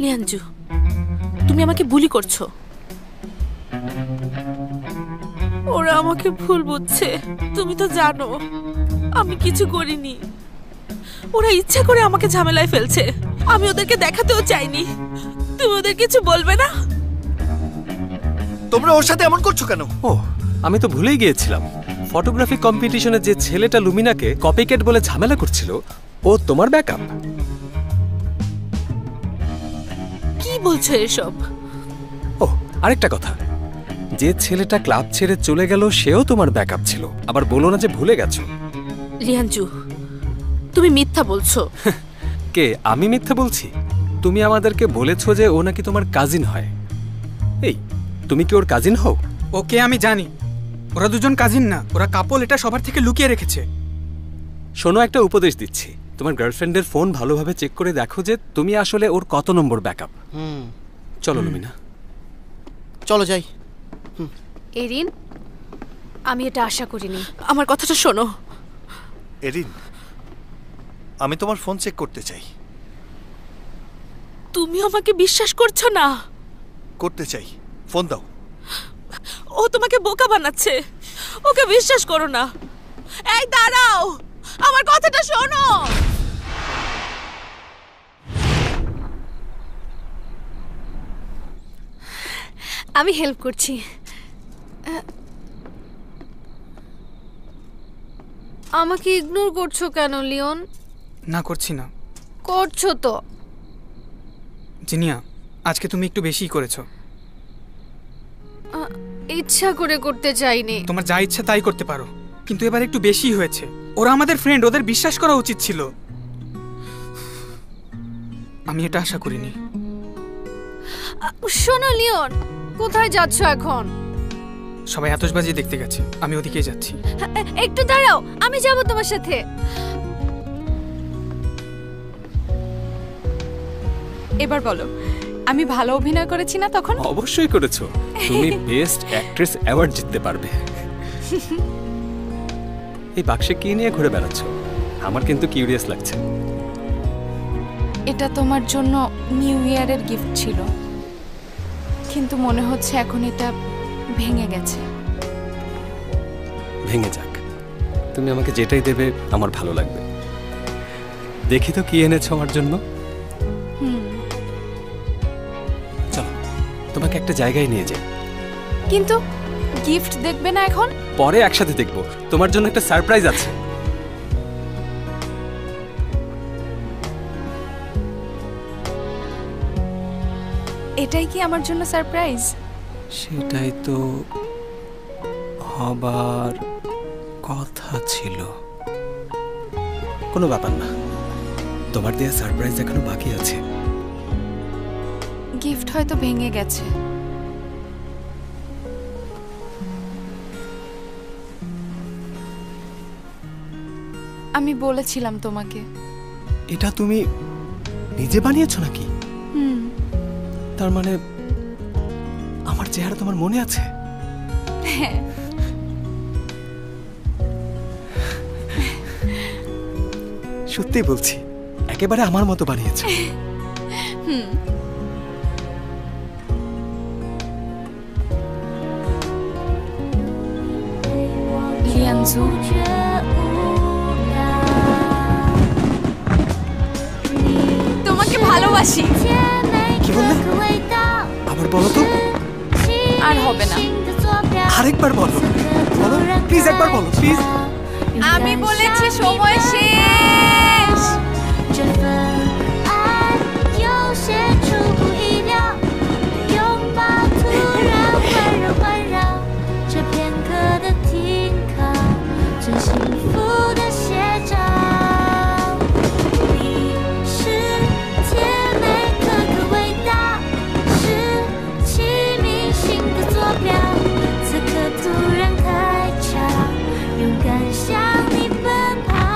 লিয়ানজু, তুমি আমাকে বুলি করছো। ওরা আমাকে ভুল বুঝছে, তুমি তো জানো আমি কিছু করিনি। ওরা ইচ্ছা করে আমাকে ঝামেলায় ফেলছে, আমি ওদেরকে দেখাতেও চাইনি। তুমি ওদের কিছু বলবে না? তোমরা ওর সাথে এমন করছো কেন? ও, আমি তো ভুলেই গিয়েছিলাম। ফটোগ্রাফি কম্পিটিশনে যে ছেলেটা লুমিনাকে কপিক্যাট বলে ঝামেলা করছিল, ও তোমার ব্যাকআপ। কি বলছো এসব? ও, আরেকটা কথা, যে ছেলেটা ক্লাব ছেড়ে চলে গেল সেও তোমার ব্যাকআপ ছিল। আবার বলো না যে ভুলে গেছো। লিয়ানজু, তুমি মিথ্যা বলছো। কে? আমি মিথ্যা বলছি? তুমি আমাদেরকে বলেছো যে ও নাকি তোমার কাজিন হয়। এই, তুমি কি ওর কাজিন হও? ওকে আমি জানি, ওরা দুজন কাজিন না, ওরা কাপল। এটা সবার থেকে লুকিয়ে রেখেছে। শোনো, একটা উপদেশ দিচ্ছি। তোমার গার্লফ্রেন্ডের ফোন ভালোভাবে চেক করে দেখো যে তুমি আসলে ওর কত নম্বর ব্যাকআপ। চলো লুমিনা, চলো যাই। এরিন, আমি এটা আশা করিনি। আমার কথাটা শোনো। এরিন, আমি তোমার ফোন চেক করতে চাই। তুমি আমাকে বিশ্বাস করছো না? করতে চাই, ফোন দাও। ও তোমাকে বোকা বানাচ্ছে, ওকে বিশ্বাস করো না। এই দাঁড়াও, আমার কথাটা শোনো। আমি হেল্প করছি। আমাকে ইগনোর করছো কেন লিওন? না, করছি না। করছো তো। জিনিয়া, আজকে তুমি একটু বেশিই করেছো। ইচ্ছা করে করতে চাইনি। তোমার যা ইচ্ছা তাই করতে পারো, কিন্তু এবার একটু বেশি হয়েছে। ওরা আমাদের ফ্রেন্ড, ওদের বিশ্বাস করা উচিত ছিল। আমি এটা আশা করিনি। শোনো লিওন, কোথায় যাচ্ছ এখন? সবাই আতশবাজি দেখতে গেছে, আমি ওদিকেই যাচ্ছি। একটু দাঁড়াও, আমি যাব তোমার সাথে। এবার বলো, আমি ভালো অভিনয় করেছি না তখন? অবশ্যই করেছো। তুমি বেস্ট অ্যাক্ট্রেস অ্যাওয়ার্ড জিততে পারবে। এই বাক্সে কি নিয়ে ঘুরে বেড়াচ্ছ? আমার কিন্তু কিউরিয়াস লাগছে। এটা তোমার জন্য নিউ ইয়ারের গিফট ছিল, কিন্তু মনে হচ্ছে এখন এটা ভেঙে গেছে। ভেঙে যাক, তুমি আমাকে যেটাই দেবে আমার ভালো লাগবে। দেখি তো কি এনেছো আমার জন্য। চলো, তোমাকে একটা জায়গায় নিয়ে যাই। কিন্তু গিফট দেখবে না এখন? পরে একসাথে দেখবো, তোমার জন্য একটা সারপ্রাইজ আছে। এটাই কি আমার জন্য সারপ্রাইজ? সেটাই তো হবার কথা ছিল। কোনো ব্যাপার না, তোমার দেয়া সারপ্রাইজ এখনো বাকি আছে। গিফট হয়তো ভেঙে গেছে। আমি বলেছিলাম তোমাকে। এটা তুমি নিজে বানিয়েছো নাকি? তার মানে আমার চেহারা তোমার মনে আছে? হ্যাঁ। সত্যি বলছি, একেবারে আমার মতো বানিয়েছো। লিয়ানজু, তোমাকে ভালোবাসি। কি বললে? আবার বলো তো। আর হবে না। আরেকবার বলো, বলো প্লিজ, একবার বলো প্লিজ। আমি বলেছি সময় শেষ।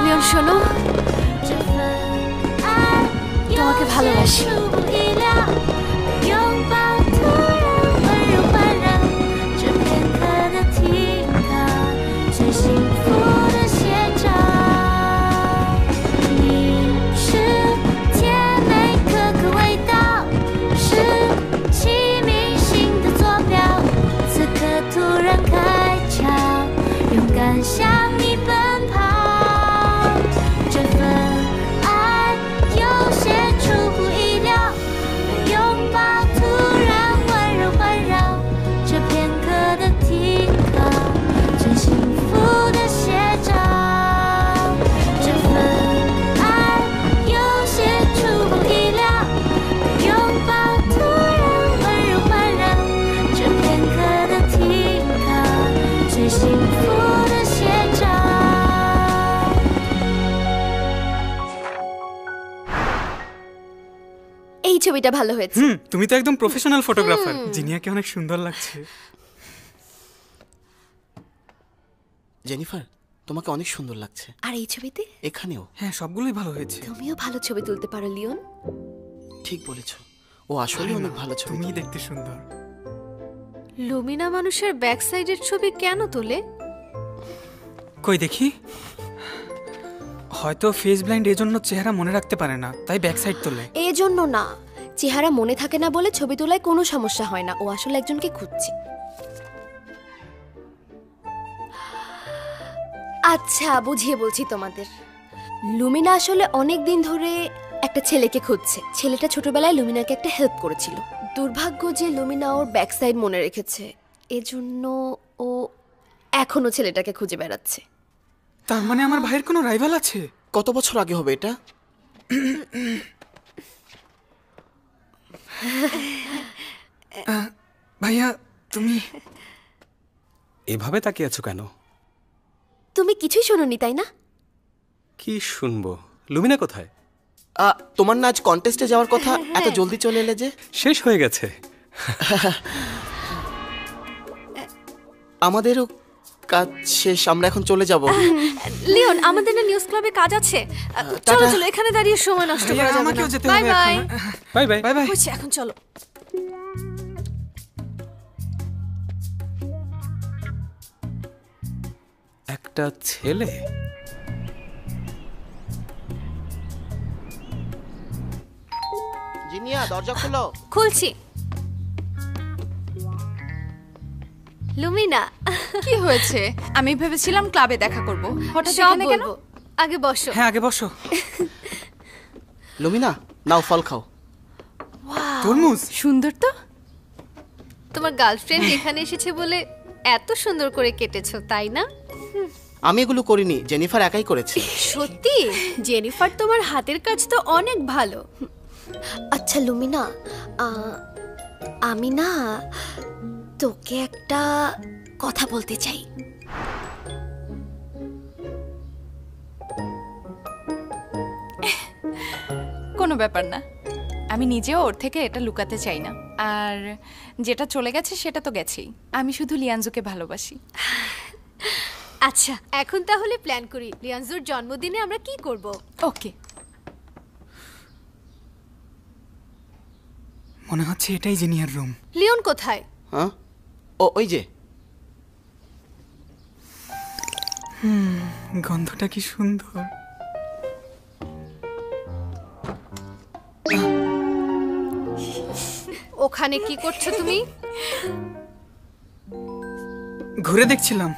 লিওন শোনো, তোমাকে ভালোবাসি। এই ছবিটা ভালো হয়েছে। তুমি তো একদম প্রফেশনাল ফটোগ্রাফার। জিনিয়াকে অনেক সুন্দর লাগছে। জেনিফার, তোমাকে অনেক সুন্দর লাগছে। আর এই ছবিতে? এখানেও। হ্যাঁ, সবগুলোই ভালো হয়েছে। তুমিও ভালো ছবি তুলতে পারো লিওন। ঠিক বলেছো, ও আসলে অনেক ভালো ছবি। তুমি দেখতে সুন্দর। লুমিনা মানুষের ব্যাক সাইডের ছবি কেন তোলে? কই দেখি। হয়তো ফেস ব্লাইন্ড, এজন্য চেহারা মনে রাখতে পারে না, তাই ব্যাক সাইড তোলে। এই জন্য না, চেহারা মনে থাকে না বলে ছবি তোলায় কোনো সমস্যা হয় না। ও আসলে একজনকে খুঁজছে। আচ্ছা, বুঝিয়ে বলছি তোমাদের। লুমিনা আসলে অনেক দিন ধরে একটা ছেলেকে খুঁজছে। ছেলেটা ছোটবেলায় লুমিনাকে একটা হেল্প করেছিল। দুর্ভাগ্য যে লুমিনা ওর ব্যাক সাইড মনে রেখেছে, এজন্য ও এখনো ছেলেটাকে খুঁজে বেড়াচ্ছে। তার মানে আমার ভাইয়ের কোনো রাইভাল আছে? কত বছর আগে হবে এটা? ভাইয়া, তুমি এভাবে তাকিয়ে আছো কেন? তুমি কিছুই শোনোনি তাই না? কি শুনবো? লুমিনা কোথায়? তোমার না আজ কন্টেস্টে যাওয়ার কথা, এত জলদি চলে এলে যে? শেষ হয়ে গেছে। আমাদেরও কাজ শেষ, আমরা এখন চলে যাব। লিওন, আমাদের না নিউজ ক্লাবে কাজ আছে। চলো চলো, এখানে দাঁড়িয়ে সময় নষ্ট করা যাবে না। By bye. Bye bye bye by. হচ্ছে, এখন চলো। একটা ছেলে? জিনিয়া, দরজা খোলো। খুলছি। লুমিনা, কি হয়েছে? আমি ভেবেছিলাম ক্লাবে দেখা করব, হঠাৎ সব এখানে কেন? বলবো। আগে বসো। হ্যাঁ, আগে বসো। লুমিনা, নাও ফল খাও। তরমুজ সুন্দর তো। তোমার গার্লফ্রেন্ড এখানে এসেছে বলে এত সুন্দর করে কেটেছো, তাই না? আমি এগুলো করিনি, জেনিফার একাই করেছে। সত্যি? জেনিফার, তোমার হাতের কাজ তো অনেক ভালো। আচ্ছা লুমিনা, আমি না তোকে একটা কথা বলতে চাই। কোনো ব্যাপার না, আমি নিজেও ওর থেকে এটা লুকাতে চাই না। আর যেটা চলে গেছে সেটা তো গেছেই। আমি শুধু লিয়ানজুকে ভালোবাসি। আচ্ছা, এখন তাহলে প্ল্যান করি লিয়ানজুর জন্মদিনে আমরা কি করব। ওকে। মনে হচ্ছে এটাই জিনিয়ার রুম। লিওন কোথায়? হ্যাঁ, ওই যে। গন্ধটা কি সুন্দর। ওখানে কি করছো তুমি? ঘুরে দেখছিলাম।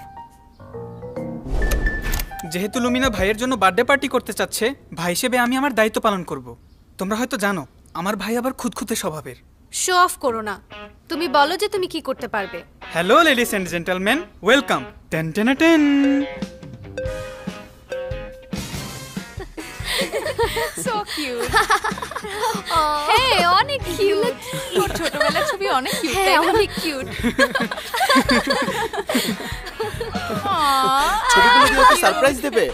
যেহেতু লুমিনা ভাইয়ের জন্য বার্থডে পার্টি করতে চাচ্ছে, ভাই হিসেবে আমি আমার দায়িত্ব পালন করব। তোমরা হয়তো জানো আমার ভাই আবার খুঁতখুঁতে স্বভাবের। শো অফ করো না, তুমি বলো যে তুমি কি করতে পারবে। Hello ladies and gentleman, welcome. Ten ten ten. So cute. হ্যাঁ, অনেক কিউট। ওর ছোটবেলার ছবি অনেক কিউট। হ্যাঁ, অনেক কিউট। ছবিগুলো দিয়ে ওকে সারপ্রাইজ দেবে?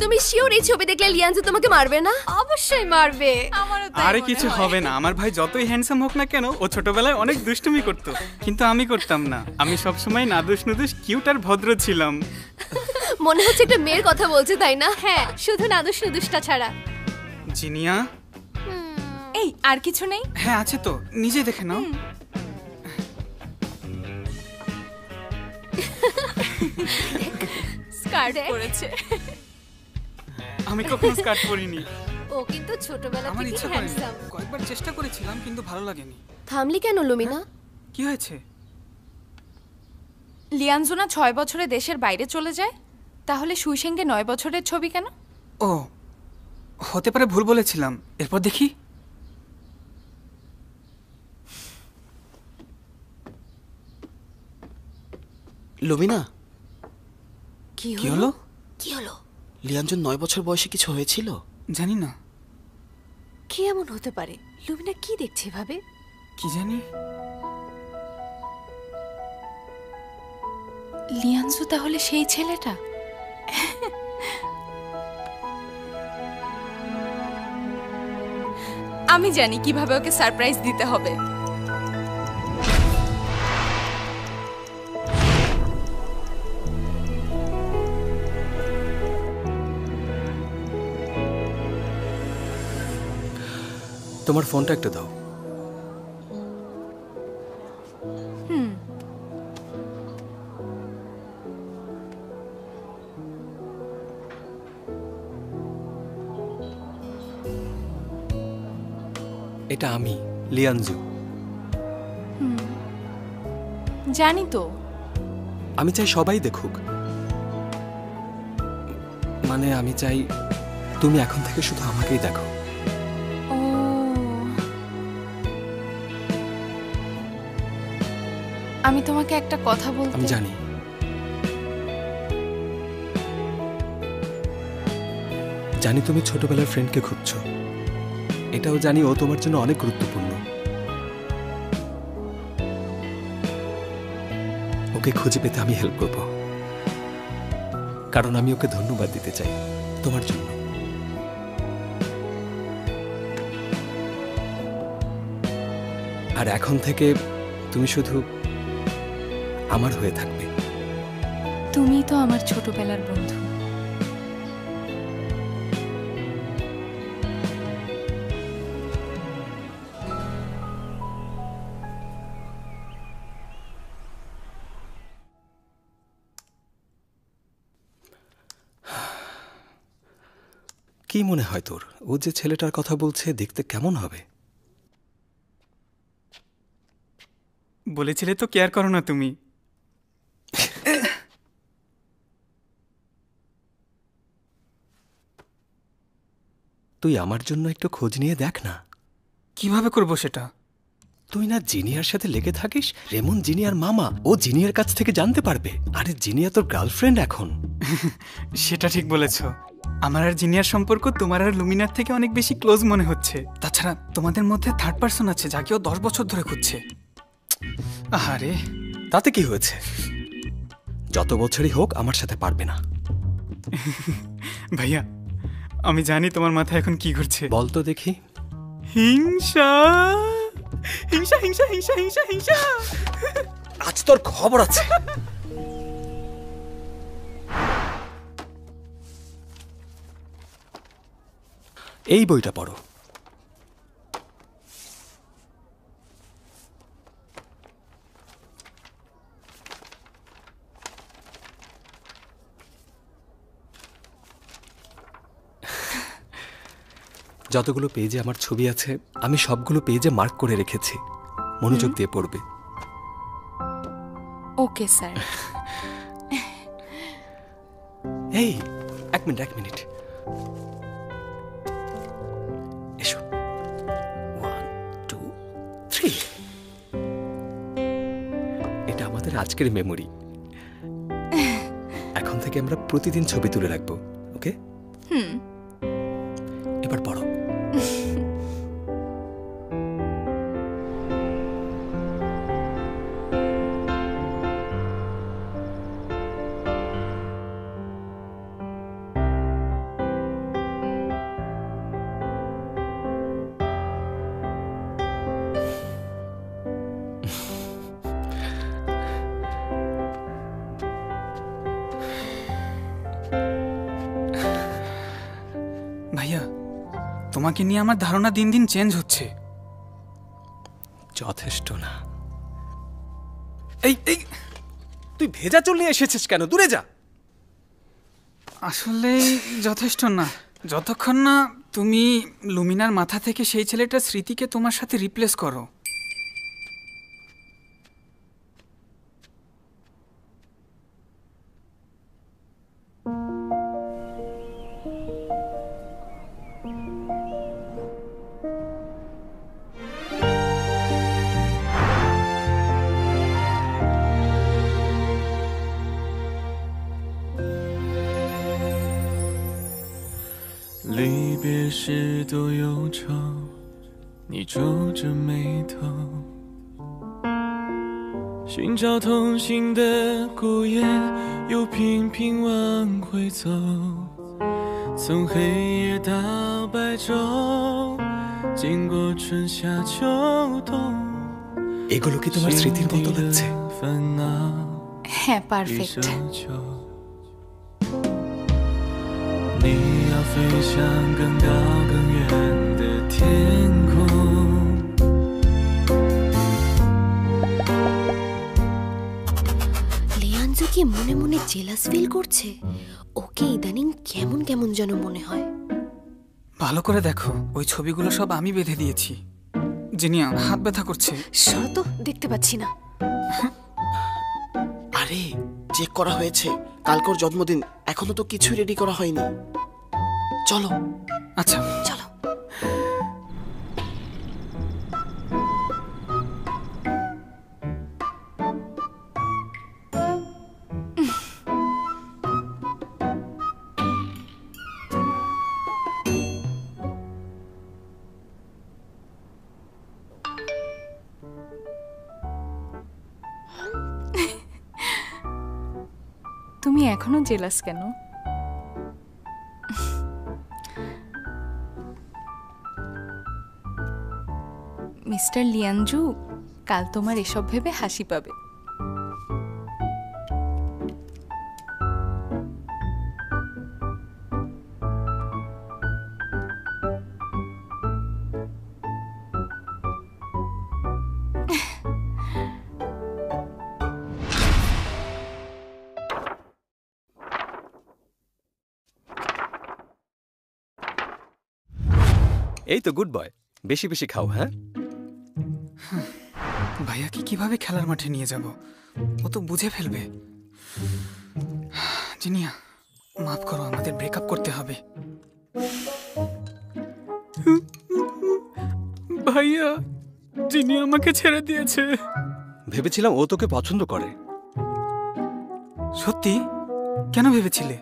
তুমি শিওর এই ছবি দেখলে লিয়ানজু তোমাকে মারবে না? অবশ্যই মারবে। আমারও আরে কিছু হবে না, আমার ভাই যতই হ্যান্ডসাম হোক না কেন, ও ছোটবেলায় অনেক দুষ্টুমি করতো, কিন্তু আমি করতাম না। আমি সবসময় নাদুস নুদুস কিউট আর ভদ্র ছিলাম। মনে হচ্ছে একটা মেয়ের কথা বলছে, তাই না? হ্যাঁ, শুধু নাদুস নুদুসটা ছাড়া। জিনিয়া, এই আর কিছু নেই? হ্যাঁ আছে তো, নিজে দেখে নাও। স্কার্ট পরেছে। আমি কখনো স্কার্ট পরিনি। ও কিন্তু ছোটবেলা আমার থেকে ইচ্ছা করেনি, হ্যান্ডসাম। কয়েকবার চেষ্টা করেছিলাম কিন্তু ভালো লাগেনি। থামলি কেন লুমিনা? কি হয়েছে? লিয়ানজুনা 6 বছরে দেশের বাইরে চলে যায়, তাহলে সুইসেঙ্গে 9 বছরের ছবি কেন? ও হতে পারে, ভুল বলেছিলাম। এরপর দেখি। লুমিনা, কি কি হলো? কি হলো? লিয়ানজুন 9 বছর বয়সে কিছু হয়েছিল? জানি না, কি এমন হতে পারে? লুমিনা কি দেখছে ভাবে? কি জানি। লিয়ানজু তাহলে সেই ছেলেটা? আমি জানি কিভাবে ওকে সারপ্রাইজ দিতে হবে। তোমার ফোনটা একটু দাও। এটা আমি, লিয়ানজু। জানি তো। আমি চাই সবাই দেখুক। মানে আমি চাই তুমি এখন থেকে শুধু আমাকেই দেখো। ও, আমি তোমাকে একটা কথা বলতে। আমি জানি। জানি তুমি ছোটবেলার ফ্রেন্ডকে খুঁজছো। এটাও জানি ও তোমার জন্য অনেক গুরুত্বপূর্ণ। ওকে খুঁজে পেতে আমি হেল্প করব, কারণ আমি ওকে ধন্যবাদ দিতে চাই তোমার জন্য। আর এখন থেকে তুমি শুধু আমার হয়ে থাকবে। তুমি তো আমার ছোটবেলার বন্ধু। কি মনে হয় তোর, ও যে ছেলেটার কথা বলছে দেখতে কেমন হবে? বলেছিলে তো কেয়ার করো না তুমি। তুই আমার জন্য একটু খোঁজ নিয়ে দেখ না। কিভাবে করবো সেটা? তুই না জিনিয়ার সাথে লেগে থাকিস? রেমন জিনিয়ার মামা, ও জিনিয়ার কাছ থেকে জানতে পারবে। আরে জিনিয়া তোর গার্লফ্রেন্ড এখন। সেটা ঠিক বলেছ, আমার আর জিনিয়ার সম্পর্ক তোমার আর লুমিনার থেকে অনেক বেশি ক্লোজ মনে হচ্ছে। তাছাড়া তোমাদের মধ্যে থার্ড পার্সন আছে যাকে ও 10 বছর ধরে খুঁজছে। আরে তাতে কি হয়েছে? যত বছরই হোক আমার সাথে পারবে না। ভাইয়া, আমি জানি তোমার মাথায় এখন কি ঘুরছে। বল তো দেখি। হিংসা হিংসা হিংসা হিংসা হিংসা হিংসা। আজ তোর খবর আছে। এই বইটা পড়ো। যতগুলো পেজে আমার ছবি আছে আমি সবগুলো পেজে মার্ক করে রেখেছি। মনোযোগ দিয়ে পড়বে। Okay sir. এই এক মিনিট এসো। 1 2 3। এটা আমাদের আজকের মেমোরি। এখন থেকে আমরা প্রতিদিন ছবি তুলে রাখবো। ওকে? এবার পড়ো। ভাইয়া, তোমাকে নিয়ে আমার ধারণা দিন দিন চেঞ্জ হচ্ছে। যথেষ্ট না। এই এই তুই ভেজা চুল নিয়ে এসেছিস কেন? দূরে যা। আসলে যথেষ্ট না, যতক্ষণ না তুমি লুমিনার মাথা থেকে সেই ছেলেটার স্মৃতিকে তোমার সাথে রিপ্লেস করো।离别时多忧愁，你皱着眉头，寻找同行的孤雁，又频频往回走，从黑夜到白昼，经过春夏秋冬。 এগুলো কি তোমার স্মৃতির মতো লাগছে? হ্যাঁ, পারফেক্ট।你要飞向更高更远的天空。লিয়ানজু কি মনে মনে জেলাস ফিল করছে? ওকে ইদানিং কেমন কেমন যেন মনে হয়। ভালো করে দেখো, ওই ছবিগুলো সব আমি বেঁধে দিয়েছি। জিনিয়া, হাত ব্যথা করছে। সরো তো, দেখতে পাচ্ছি না। আরে চেক করা হয়েছে, কালকের জন্মদিন, এখনো তো কিছু রেডি করা হয়নি। চলো। আচ্ছা চলো। তুমি এখনো জেলাস কেন? মিস্টার লিয়ানজু, কাল তোমার এসব ভেবে হাসি পাবে। এই তো গুড বয়, বেশি বেশি খাও। হ্যাঁ, ভাইয়াকে কিভাবে খেলার মাঠে নিয়ে যাব? ও তো বুঝে ফেলবে। জিনিয়া, মাফ করো, আমাদের ব্রেকআপ করতে হবে। ভাইয়া, জিনিয়া আমাকে ছেড়ে দিয়েছে। ভেবেছিলাম ও তোকে পছন্দ করে। সত্যি? কেন ভেবেছিলে?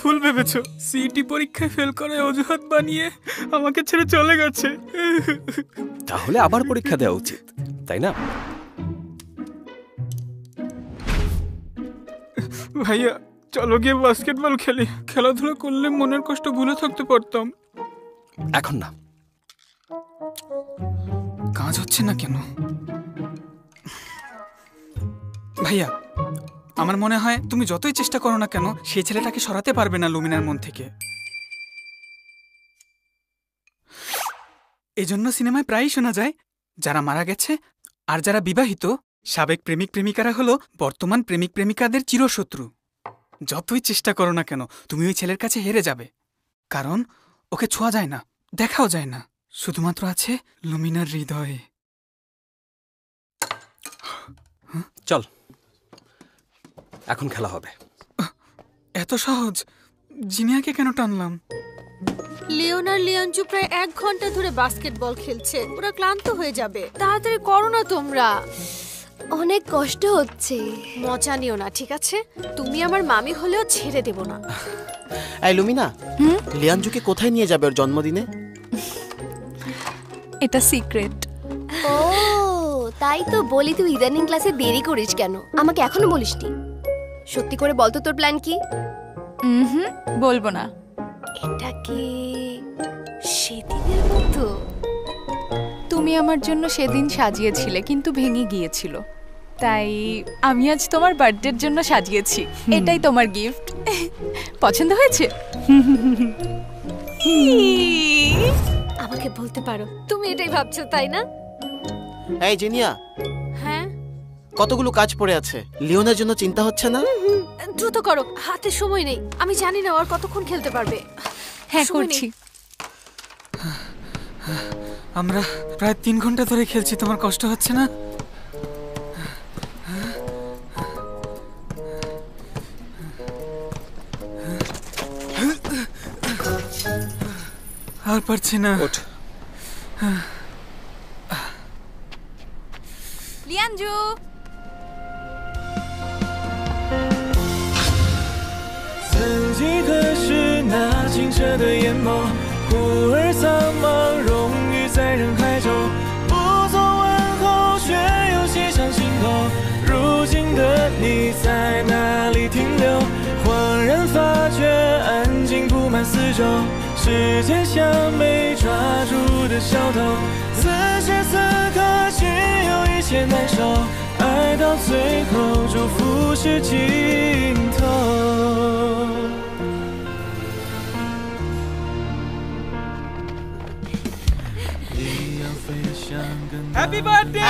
ভুল ভেবেছো, সিইটি পরীক্ষায় ফেল করে অজুহাত বানিয়ে আমাকে ছেড়ে চলে গেছে। তাহলে আবার পরীক্ষা দেওয়া উচিত, তাই না? ভাইয়া চলো গিয়ে বাস্কেটবল খেলি, খেলাধুলা করলে মনের কষ্ট ভুলে থাকতে পারতাম। এখন না। কাজ হচ্ছে না কেন? ভাইয়া আমার মনে হয় তুমি যতই চেষ্টা করো না কেন সেই ছেলেটাকে সরাতে পারবে না লুমিনার মন থেকে। এজন্য সিনেমায় প্রায়ই শোনা যায় যারা মারা গেছে আর যারা বিবাহিত সাবেক প্রেমিক প্রেমিকারা হলো বর্তমান প্রেমিক প্রেমিকাদের চিরশত্রু। যতই চেষ্টা করো না কেন তুমি ওই ছেলের কাছে হেরে যাবে, কারণ ওকে ছোঁয়া যায় না, দেখাও যায় না, শুধুমাত্র আছে লুমিনার হৃদয়ে। চল এখন খেলা হবে। এত সহজ? জিনিয়াকে কেন টানলাম? লিওন আর লিয়াঞ্জু প্রায় 1 ঘন্টা ধরে বাস্কেটবল খেলছে, ওরা ক্লান্ত হয়ে যাবে। তাড়াতাড়ি করো না তোমরা। অনেক কষ্ট হচ্ছে। মজা নিও না, ঠিক আছে? তুমি আমার মামি হলেও ছেড়ে দেব না। এই লুমিনা, লিয়াঞ্জুকে কোথায় নিয়ে যাবে ওর জন্মদিনে? এটা সিক্রেট। ও তাই তো বলি, তুই ইদানিং ক্লাসে দেরি করিস কেন? আমাকে এখনো বলিসনি। সত্যি করে বল তো তোর প্ল্যান কি? বলবো না। এটা কি সেদিনের মতো? তুমি আমার জন্য সেদিন সাজিয়েছিলে কিন্তু ভেঙে গিয়েছিল, তাই আমি আজ তোমার বার্থডের জন্য সাজিয়েছি। এটাই তোমার গিফট। পছন্দ হয়েছে? আমাকে বলতে পারো তুমি এটাই ভাবছো, তাই না? এই জিনিয়া, হ্যাঁ কতগুলো কাজ পড়ে আছে, লিওনের জন্য চিন্তা হচ্ছে না? দ্রুত করো, হাতে সময় নেই। আমি জানি না আর কতক্ষণ খেলতে পারবে। হ্যাঁ সময় নেই। করছি। আমরা প্রায় 3 ঘন্টা ধরে খেলছি, তোমার কষ্ট হচ্ছে না? আর পারছি না। লিয়াঞ্জু,曾几何时，那清澈的眼眸，忽而苍茫，融于在人海中。不做问候，却又袭上心头。如今的你在哪里停留？恍然发觉，安静布满四周。时间像没抓住的小偷，此时此刻只有一些难受。爱到最后，祝福是尽头。হ্যাপি বার্থডে!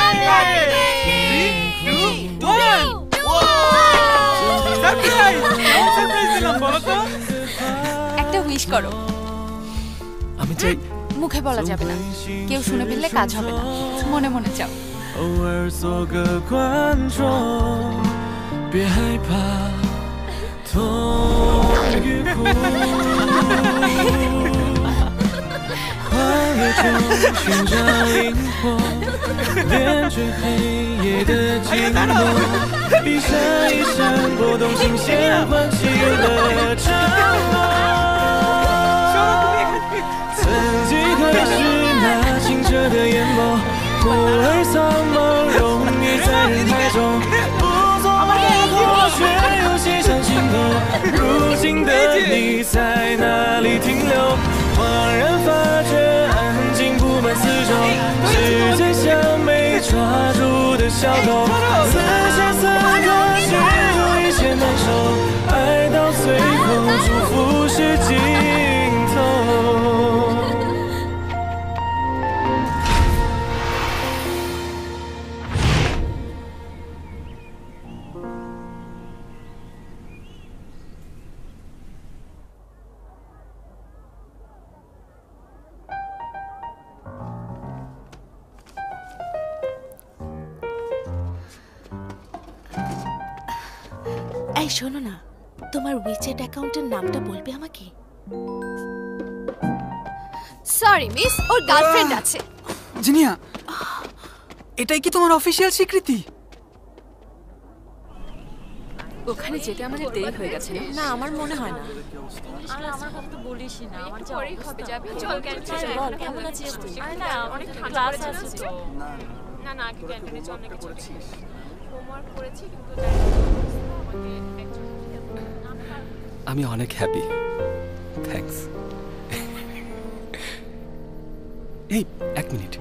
3, 2, 1 সারপ্রাইজ! সারপ্রাইজ দিলাম, বলো তো। একটা উইশ করো। আমি চাই। মুখে বলা যাবে না, কেউ শুনে ফেললে কাজ হবে না। মনে মনে চাও।偶尔做个观众，别害怕痛与苦。幻夜中寻找灵魂，点缀黑夜的寂寞。闭上一闪，拨动琴弦，唤起了沉默。曾几何时，那清澈的眼眸，忽而苍茫，融于在人海中。不做问候，却又袭上心头。如今的你在哪里停留？恍然发觉，安静布满四周。时间像没抓住的小偷，此时此刻只有一些难受。爱到最后，祝福是尽头。এই শোনো না, তোমার উইচ্যাট অ্যাকাউন্টের নামটা বলবে আমাকে? সরি মিস, ওর গার্লফ্রেন্ড আছে। জিনিয়া, এটাই কি তোমার অফিসিয়াল স্বীকৃতি? ওখানে যেতে আমাদের দেরি হয়ে গেছে না? না আমার মনে হয় না। আর আমার কথা তো বলিস না, আমার যা পরেই হবে, যাবি? চল ক্যান্টিনে বল কেমন আছিস তুই? আরে না, অনেক ঠান্ডা ক্লাস পড়েছে আছে আজকে। তো। না না, আগে ক্যান্টিনে চল না, কিছু হোমওয়ার্ক করেছি কিন্তু আমি অনেক হ্যাপি, থ্যাঙ্কস। এই 1 মিনিট।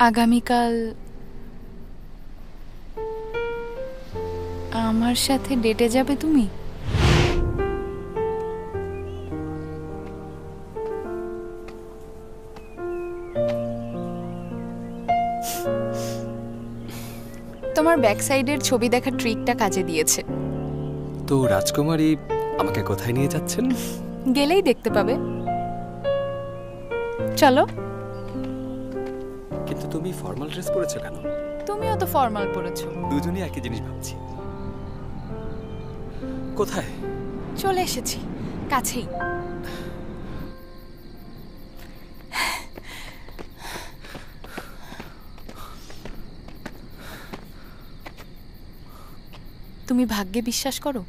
আগামীকাল আমার সাথে ডেটে যাবে তুমি? তোমার ব্যাক সাইডের ছবি দেখার ট্রিকটা কাজে দিয়েছে। তো রাজকুমারী আমাকে কোথায় নিয়ে যাচ্ছেন? গেলেই দেখতে পাবে। চলো। কিন্তু তুমি ফর্মাল ড্রেস পরেছো কেন? তুমিও তো ফর্মাল পরেছো। দুজনেই একই জিনিস ভাবছি। কোথায়? চলে এসেছি, কাছেই। তুমি ভাগ্যে বিশ্বাস করো?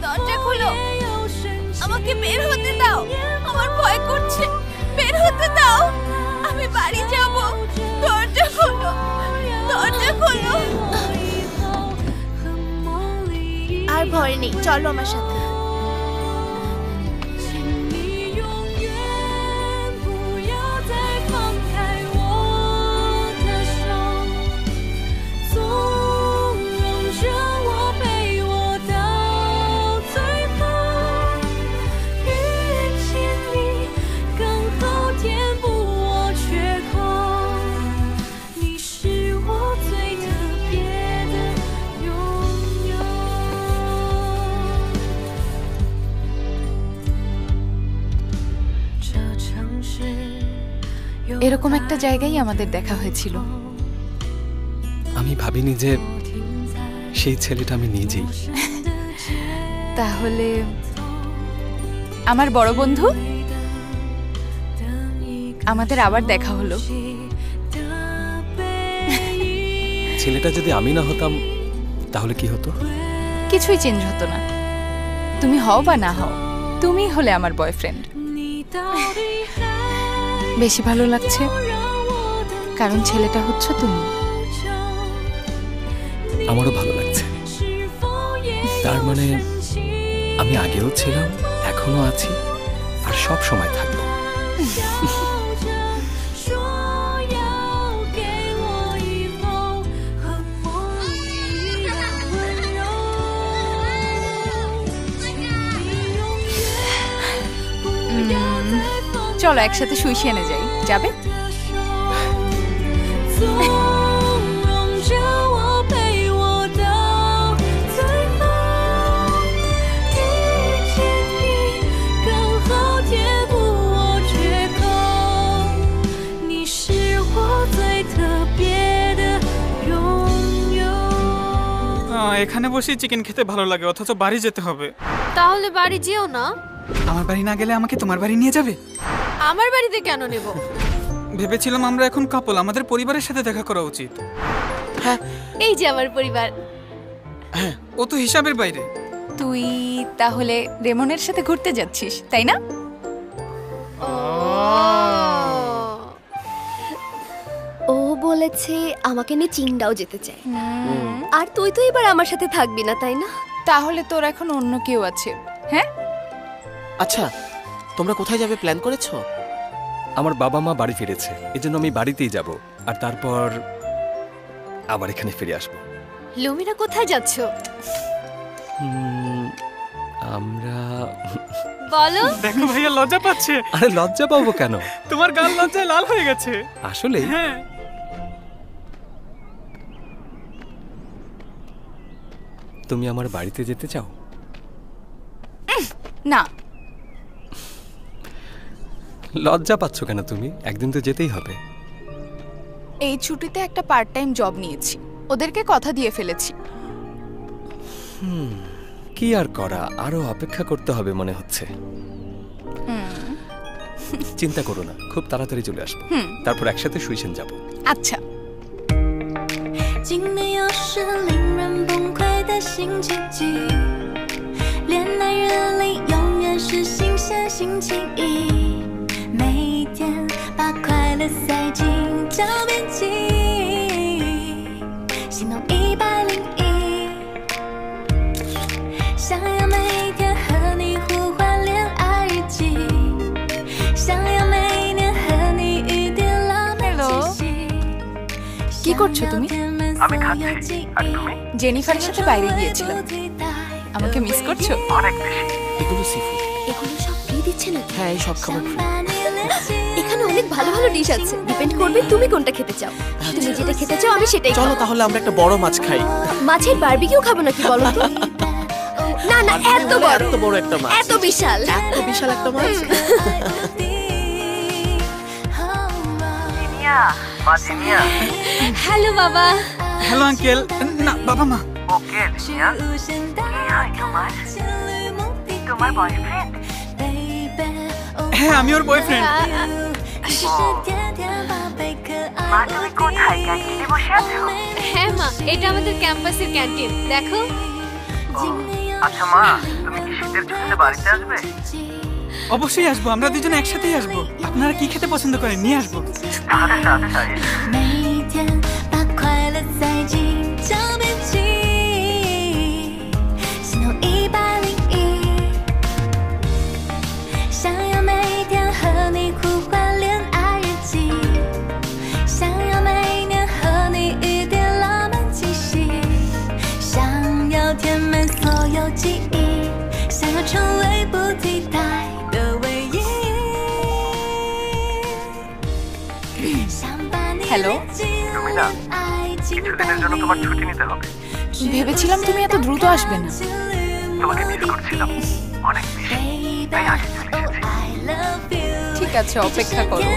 দরজা খোলো, আমাকে বের হতে দাও, আমার ভয় করছে, বের হতে দাও, আমি বাড়ি যাব, দরজা খোলো, দরজা খোলো। আর ভয় নেই, চলো আমার সাথে। এরকম একটা জায়গায় আমাদের দেখা হয়েছিল। আমি ভাবিনি যে সেই ছেলেটা আমি নিজেই। তাহলে আমার বড় বন্ধু, আমাদের আবার দেখা হলো। ছেলেটা যদি আমি না হতাম তাহলে কি হতো? কিছুই চেঞ্জ হতো না। তুমি হও বা না হও, তুমি হলে আমার বয়ফ্রেন্ড। বেশি ভালো লাগছে কারণ ছেলেটা হচ্ছে তুমি। আমারও ভালো লাগছে। তার মানে আমি আগেও ছিলাম, এখনো আছি, আর সব সময় থাকবো। চলো একসাথে শুইশিয়ানে যাই, যাবে? এখানে বসে চিকেন খেতে ভালো লাগে, অথচ বাড়ি যেতে হবে। তাহলে বাড়ি যেও না। আমার বাড়ি না গেলে আমাকে তোমার বাড়ি নিয়ে যাবে? আমার বাড়িতে কেন নেব? ভেবেছিলাম আমরা এখন কাপল, আমাদের পরিবারের সাথে দেখা করা উচিত। হ্যাঁ, এই যে আমার পরিবার। ও তো হিসাবের বাইরে। তুই তাহলে রেমনের সাথে ঘুরতে যাচ্ছিস, তাই না? ও বলেছে আমাকে নিয়ে চিংড়াও যেতে চায়। আর তুই তো এবার আমার সাথে থাকবি না, তাই না? তাহলে তোর এখন অন্য কেউ আছে। হ্যাঁ, আচ্ছা তোমরা কোথায় যাবে প্ল্যান করেছো? আমার বাবা মা বাড়ি ফিরেছে, এজন্য আমি বাড়িতেই যাব, আর তারপর আবার এখানে ফিরে আসবো। লুমিনা কোথায় যাচ্ছ? আমরা বলো। দেখো ভাইয়া লজ্জা পাচ্ছে। আরে লজ্জা পাবো কেন? তোমার গাল লজ্জায় লাল হয়ে গেছে। আসলে হ্যাঁ। তুমি আমার বাড়িতে যেতে চাও? না। লজ্জা পাচ্ছ কেন তুমি? একদিন তো যেতেই হবে। এই ছুটিতে একটা পার্ট টাইম জব নিয়েছি, ওদেরকে কথা দিয়ে ফেলেছি। কি আর করা, আরো অপেক্ষা করতে হবে মনে হচ্ছে। চিন্তা করো না, খুব তাড়াতাড়ি চলে আসবো, তারপর একসাথে সুইসেন যাব। আচ্ছা। কি করছো তুমি? আমি খাচ্ছি। আর তুমি? জেনিফারের সাথে বাইরে গিয়েছিলাম। আমাকে মিস করছো? অনেক বেশি। এগুলো সিফুড। এগুলো সব ফ্রি দিচ্ছে না? হ্যাঁ, এই সব খাবার free। এখানে অনেক ভালো ভালো ডিশ আছে, ডিপেন্ড করবে তুমি কোনটা খেতে চাও। তুমি যেটা খেতে চাও আমি সেটাই চলো খাবো। তাহলে আমরা একটা বড় মাছ খাই। মাছের বারবিকিউ খাবো নাকি বলো তো? না না, এত বড়, এত বড় একটা মাছ, এত বিশাল, এত বিশাল একটা মাছ। জিনিয়া। হ্যালো বাবা। Hello uncle. না বাবা মা। ওকে জিনিয়া, কি হয় তোমার? তোমার বয়ফ্রেন্ড? হ্যাঁ, আমি ওর বয়ফ্রেন্ড। মা তুমি কোথায়? ক্যান্টিনে বসে আছো? হ্যাঁ মা, এটা আমাদের ক্যাম্পাসের ক্যান্টিন, দেখো। আচ্ছা মা, তুমি কি শীতের ছুটিতে বাড়িতে আসবে? অবশ্যই আসবো, আমরা দুজনে একসাথেই আসবো। আপনারা কি খেতে পছন্দ করেন নিয়ে আসবো। হ্যালো। রুমিনা, কিছুদিনের জন্য তোমার ছুটি নিতে হবে। ভেবেছিলাম তুমি এত দ্রুত আসবে না। তোমাকে মিস করছিলাম অনেক বেশি, তাই আগে চলে এসেছি। ঠিক আছে, অপেক্ষা করো।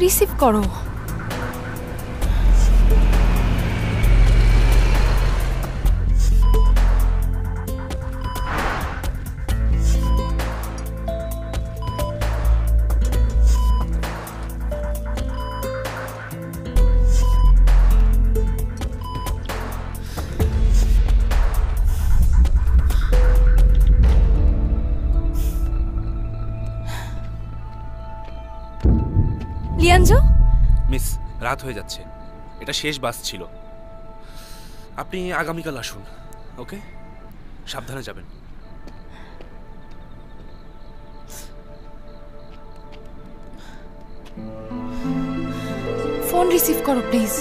রিসিভ করো। লিয়ানজো, মিস, রাত হয়ে যাচ্ছে, এটা শেষ বাস ছিল। আপনি আগামীকাল আসুন, ওকে? সাবধানে যাবেন। ফোন রিসিভ করো প্লিজ।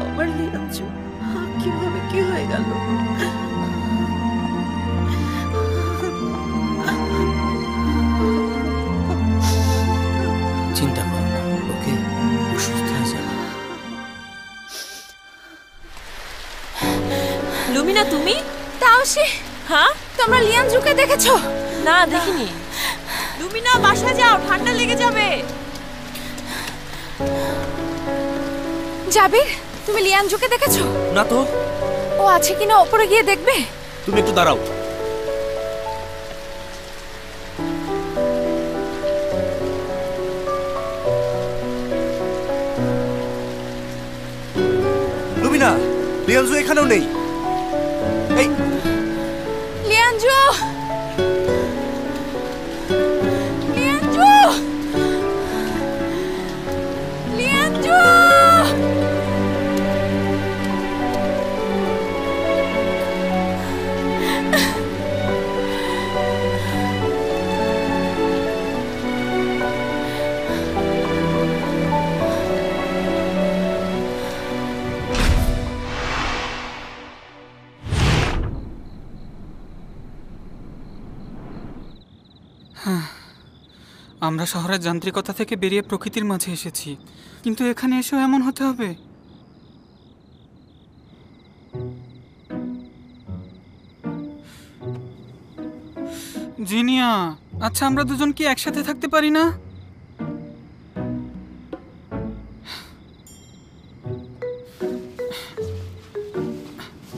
আমার লিয়ানজু কিভাবে কি হয়ে গেল? চিন্তা করো না, ওকে? ও সুস্থ হয়ে যাবে। লুমিনা, তুমি? তাওশি, হ্যাঁ, তোমরা লিয়ানজুকে দেখেছো? না, দেখিনি। লুমিনা, বাসায় যাও, ঠান্ডা লেগে যাবে। জাবির, তুমি লিয়ানজুকে দেখেছো? না তো। ও আছে কিনা উপরে গিয়ে দেখবে? তুমি একটু দাঁড়াও। লুমিনা, লিয়ানজু এখানেও নেই। এই লিয়ানজু, লিয়ানজু, লিয়ানজু। আমরা শহরের যান্ত্রিকতা থেকে বেরিয়ে প্রকৃতির মাঝে এসেছি, কিন্তু এখানে এসেও এমন হতে হবে? জিনিয়া, আচ্ছা আমরা দুজন কি একসাথে থাকতে পারি না?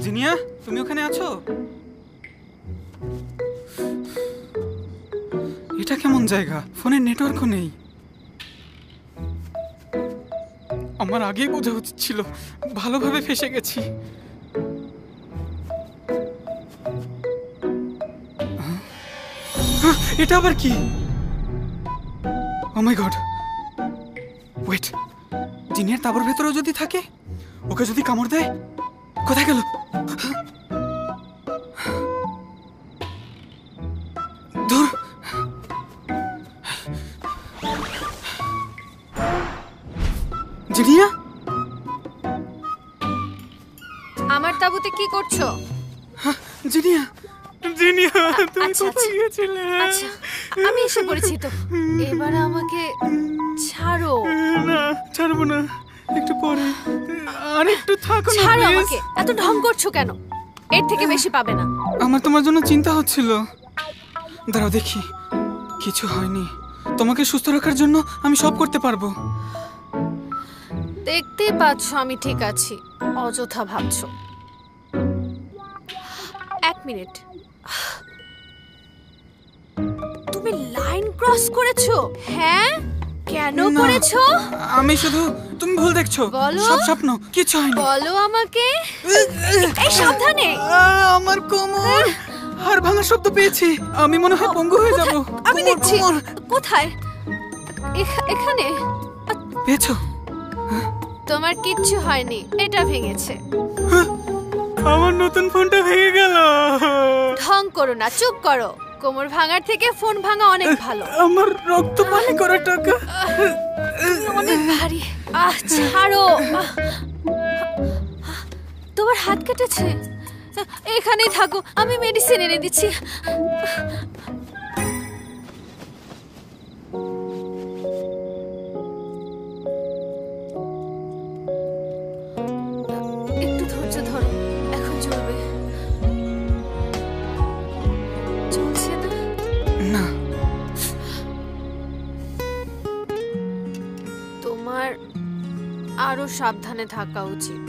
জিনিয়া, তুমি ওখানে আছো? এটা কেমন জায়গা? ফোনের নেটওয়ার্কও নেই। আমার আগেই বোঝা উচিত ছিল, ভালোভাবে ফেসে গেছি। এটা আবার কি? ও মাই গড, ওয়েট, জিনিয়ার তাবুর ভেতরেও যদি থাকে, ওকে যদি কামড় দেয়? কোথায় গেল? ধুর, জিনিয়া, আমার তাঁবুতে কি করছো? জিনিয়া, জিনিয়া, তুমি আচ্ছা, কোথায় আচ্ছা। গিয়েছিলে? আচ্ছা, আমি এসে পড়েছি তো। এবার আমাকে ছাড়ো। না, ছাড়বো না, একটু পরে। আর একটু থাকো না, ছাড়ো please। আমাকে। এত ঢং করছো কেন? এর থেকে বেশি পাবে না। আমার তোমার জন্য চিন্তা হচ্ছিল। দাঁড়াও দেখি, কিছু হয়নি। তোমাকে সুস্থ রাখার জন্য আমি সব করতে পারবো। দেখতেই পাচ্ছ আমি ঠিক আছি, অযথা ভাবছো। এক মিনিট, তুমি লাইন ক্রস করেছো? হ্যাঁ, কেন না, করেছো? আমি শুধু, তুমি ভুল দেখছো। বলো। সব স্বপ্ন, কিছু হয়নি। বলো আমাকে। এই সাবধানে। আমার কোমর, হাড় ভাঙার শব্দ পেয়েছি। আমি মনে হয় পঙ্গু হয়ে যাব। আমি দেখছি। কোথায়? এখানে। পেয়েছো? তোমার কিচ্ছু হয়নি, এটা ভেঙেছে। আমার নতুন ফোনটা ভেঙে গেল। ঢং করো না, চুপ করো। কোমর ভাঙার থেকে ফোন ভাঙা অনেক ভালো। আমার রক্ত পানি করা টাকা অনেক ভারী। ছাড়ো। তোমার হাত কেটেছে? এখানেই থাকো, আমি মেডিসিন এনে দিচ্ছি। একটু ধৈর্য ধরো, এখন চলবে। সাবধানে থাকা উচিত।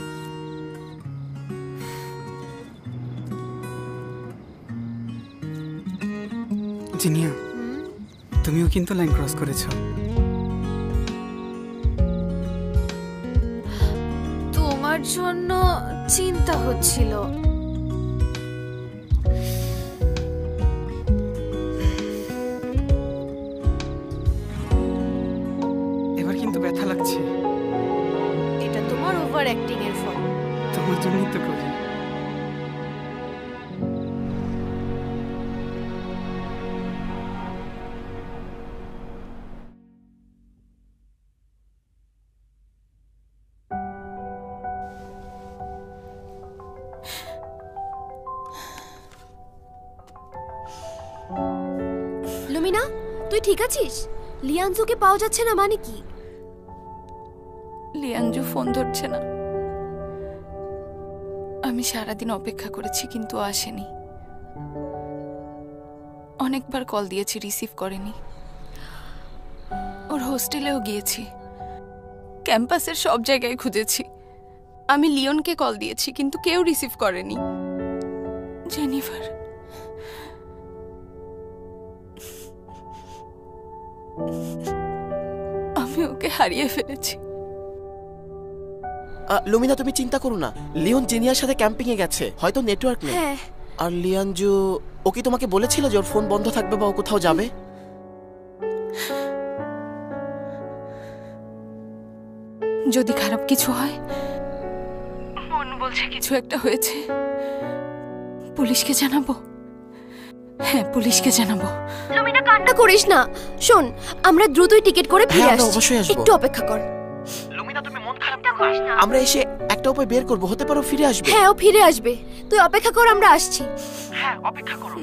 জিনিয়া, তুমিও কিন্তু লাইন ক্রস করেছো। তোমার জন্য চিন্তা হচ্ছিল। এবার কিন্তু ব্যথা লাগছে। এটা তোমার ওভার অ্যাক্টিং এর ফল। তোমার জন্যই তো করি। লুমিনা, তুই ঠিক আছিস? লিয়ানজুকে পাওয়া যাচ্ছে না মানে কি? লিয়ানজু ফোন ধরছে না। আমি সারাদিন অপেক্ষা করেছি কিন্তু আসেনি। অনেকবার কল দিয়েছি, রিসিভ করেনি। ওর হোস্টেলেও গিয়েছি, ক্যাম্পাসের সব জায়গায় খুঁজেছি। আমি লিওনকে কল দিয়েছি কিন্তু কেউ রিসিভ করেনি। জেনিফার, আমি ওকে হারিয়ে ফেলেছি। লুমিনা, তুমি চিন্তা করো না, লিওন জেনিয়ার সাথে ক্যাম্পিং এ গেছে, হয়তো নেটওয়ার্ক নেই। আর লিয়ানজু, ও কি তোমাকে বলেছিল যে ওর ফোন বন্ধ থাকবে বা ও কোথাও যাবে? যদি খারাপ কিছু হয়, মন বলছে কিছু একটা হয়েছে, পুলিশকে জানাবো। হ্যাঁ, পুলিশকে জানাবো। লুমিনা, কান্না করিস না। শোন, আমরা দ্রুতই টিকিট করে ফিরে আসছি। অবশ্যই আসবো। একটু অপেক্ষা কর। লুমিনা, তুমি মন খারাপ করো না। আমরা এসে একটা উপায় বের করব, হতে পারো ফিরে আসবে। হ্যাঁ, ও ফিরে আসবে। তুই অপেক্ষা কর, আমরা আসছি। হ্যাঁ, অপেক্ষা করো।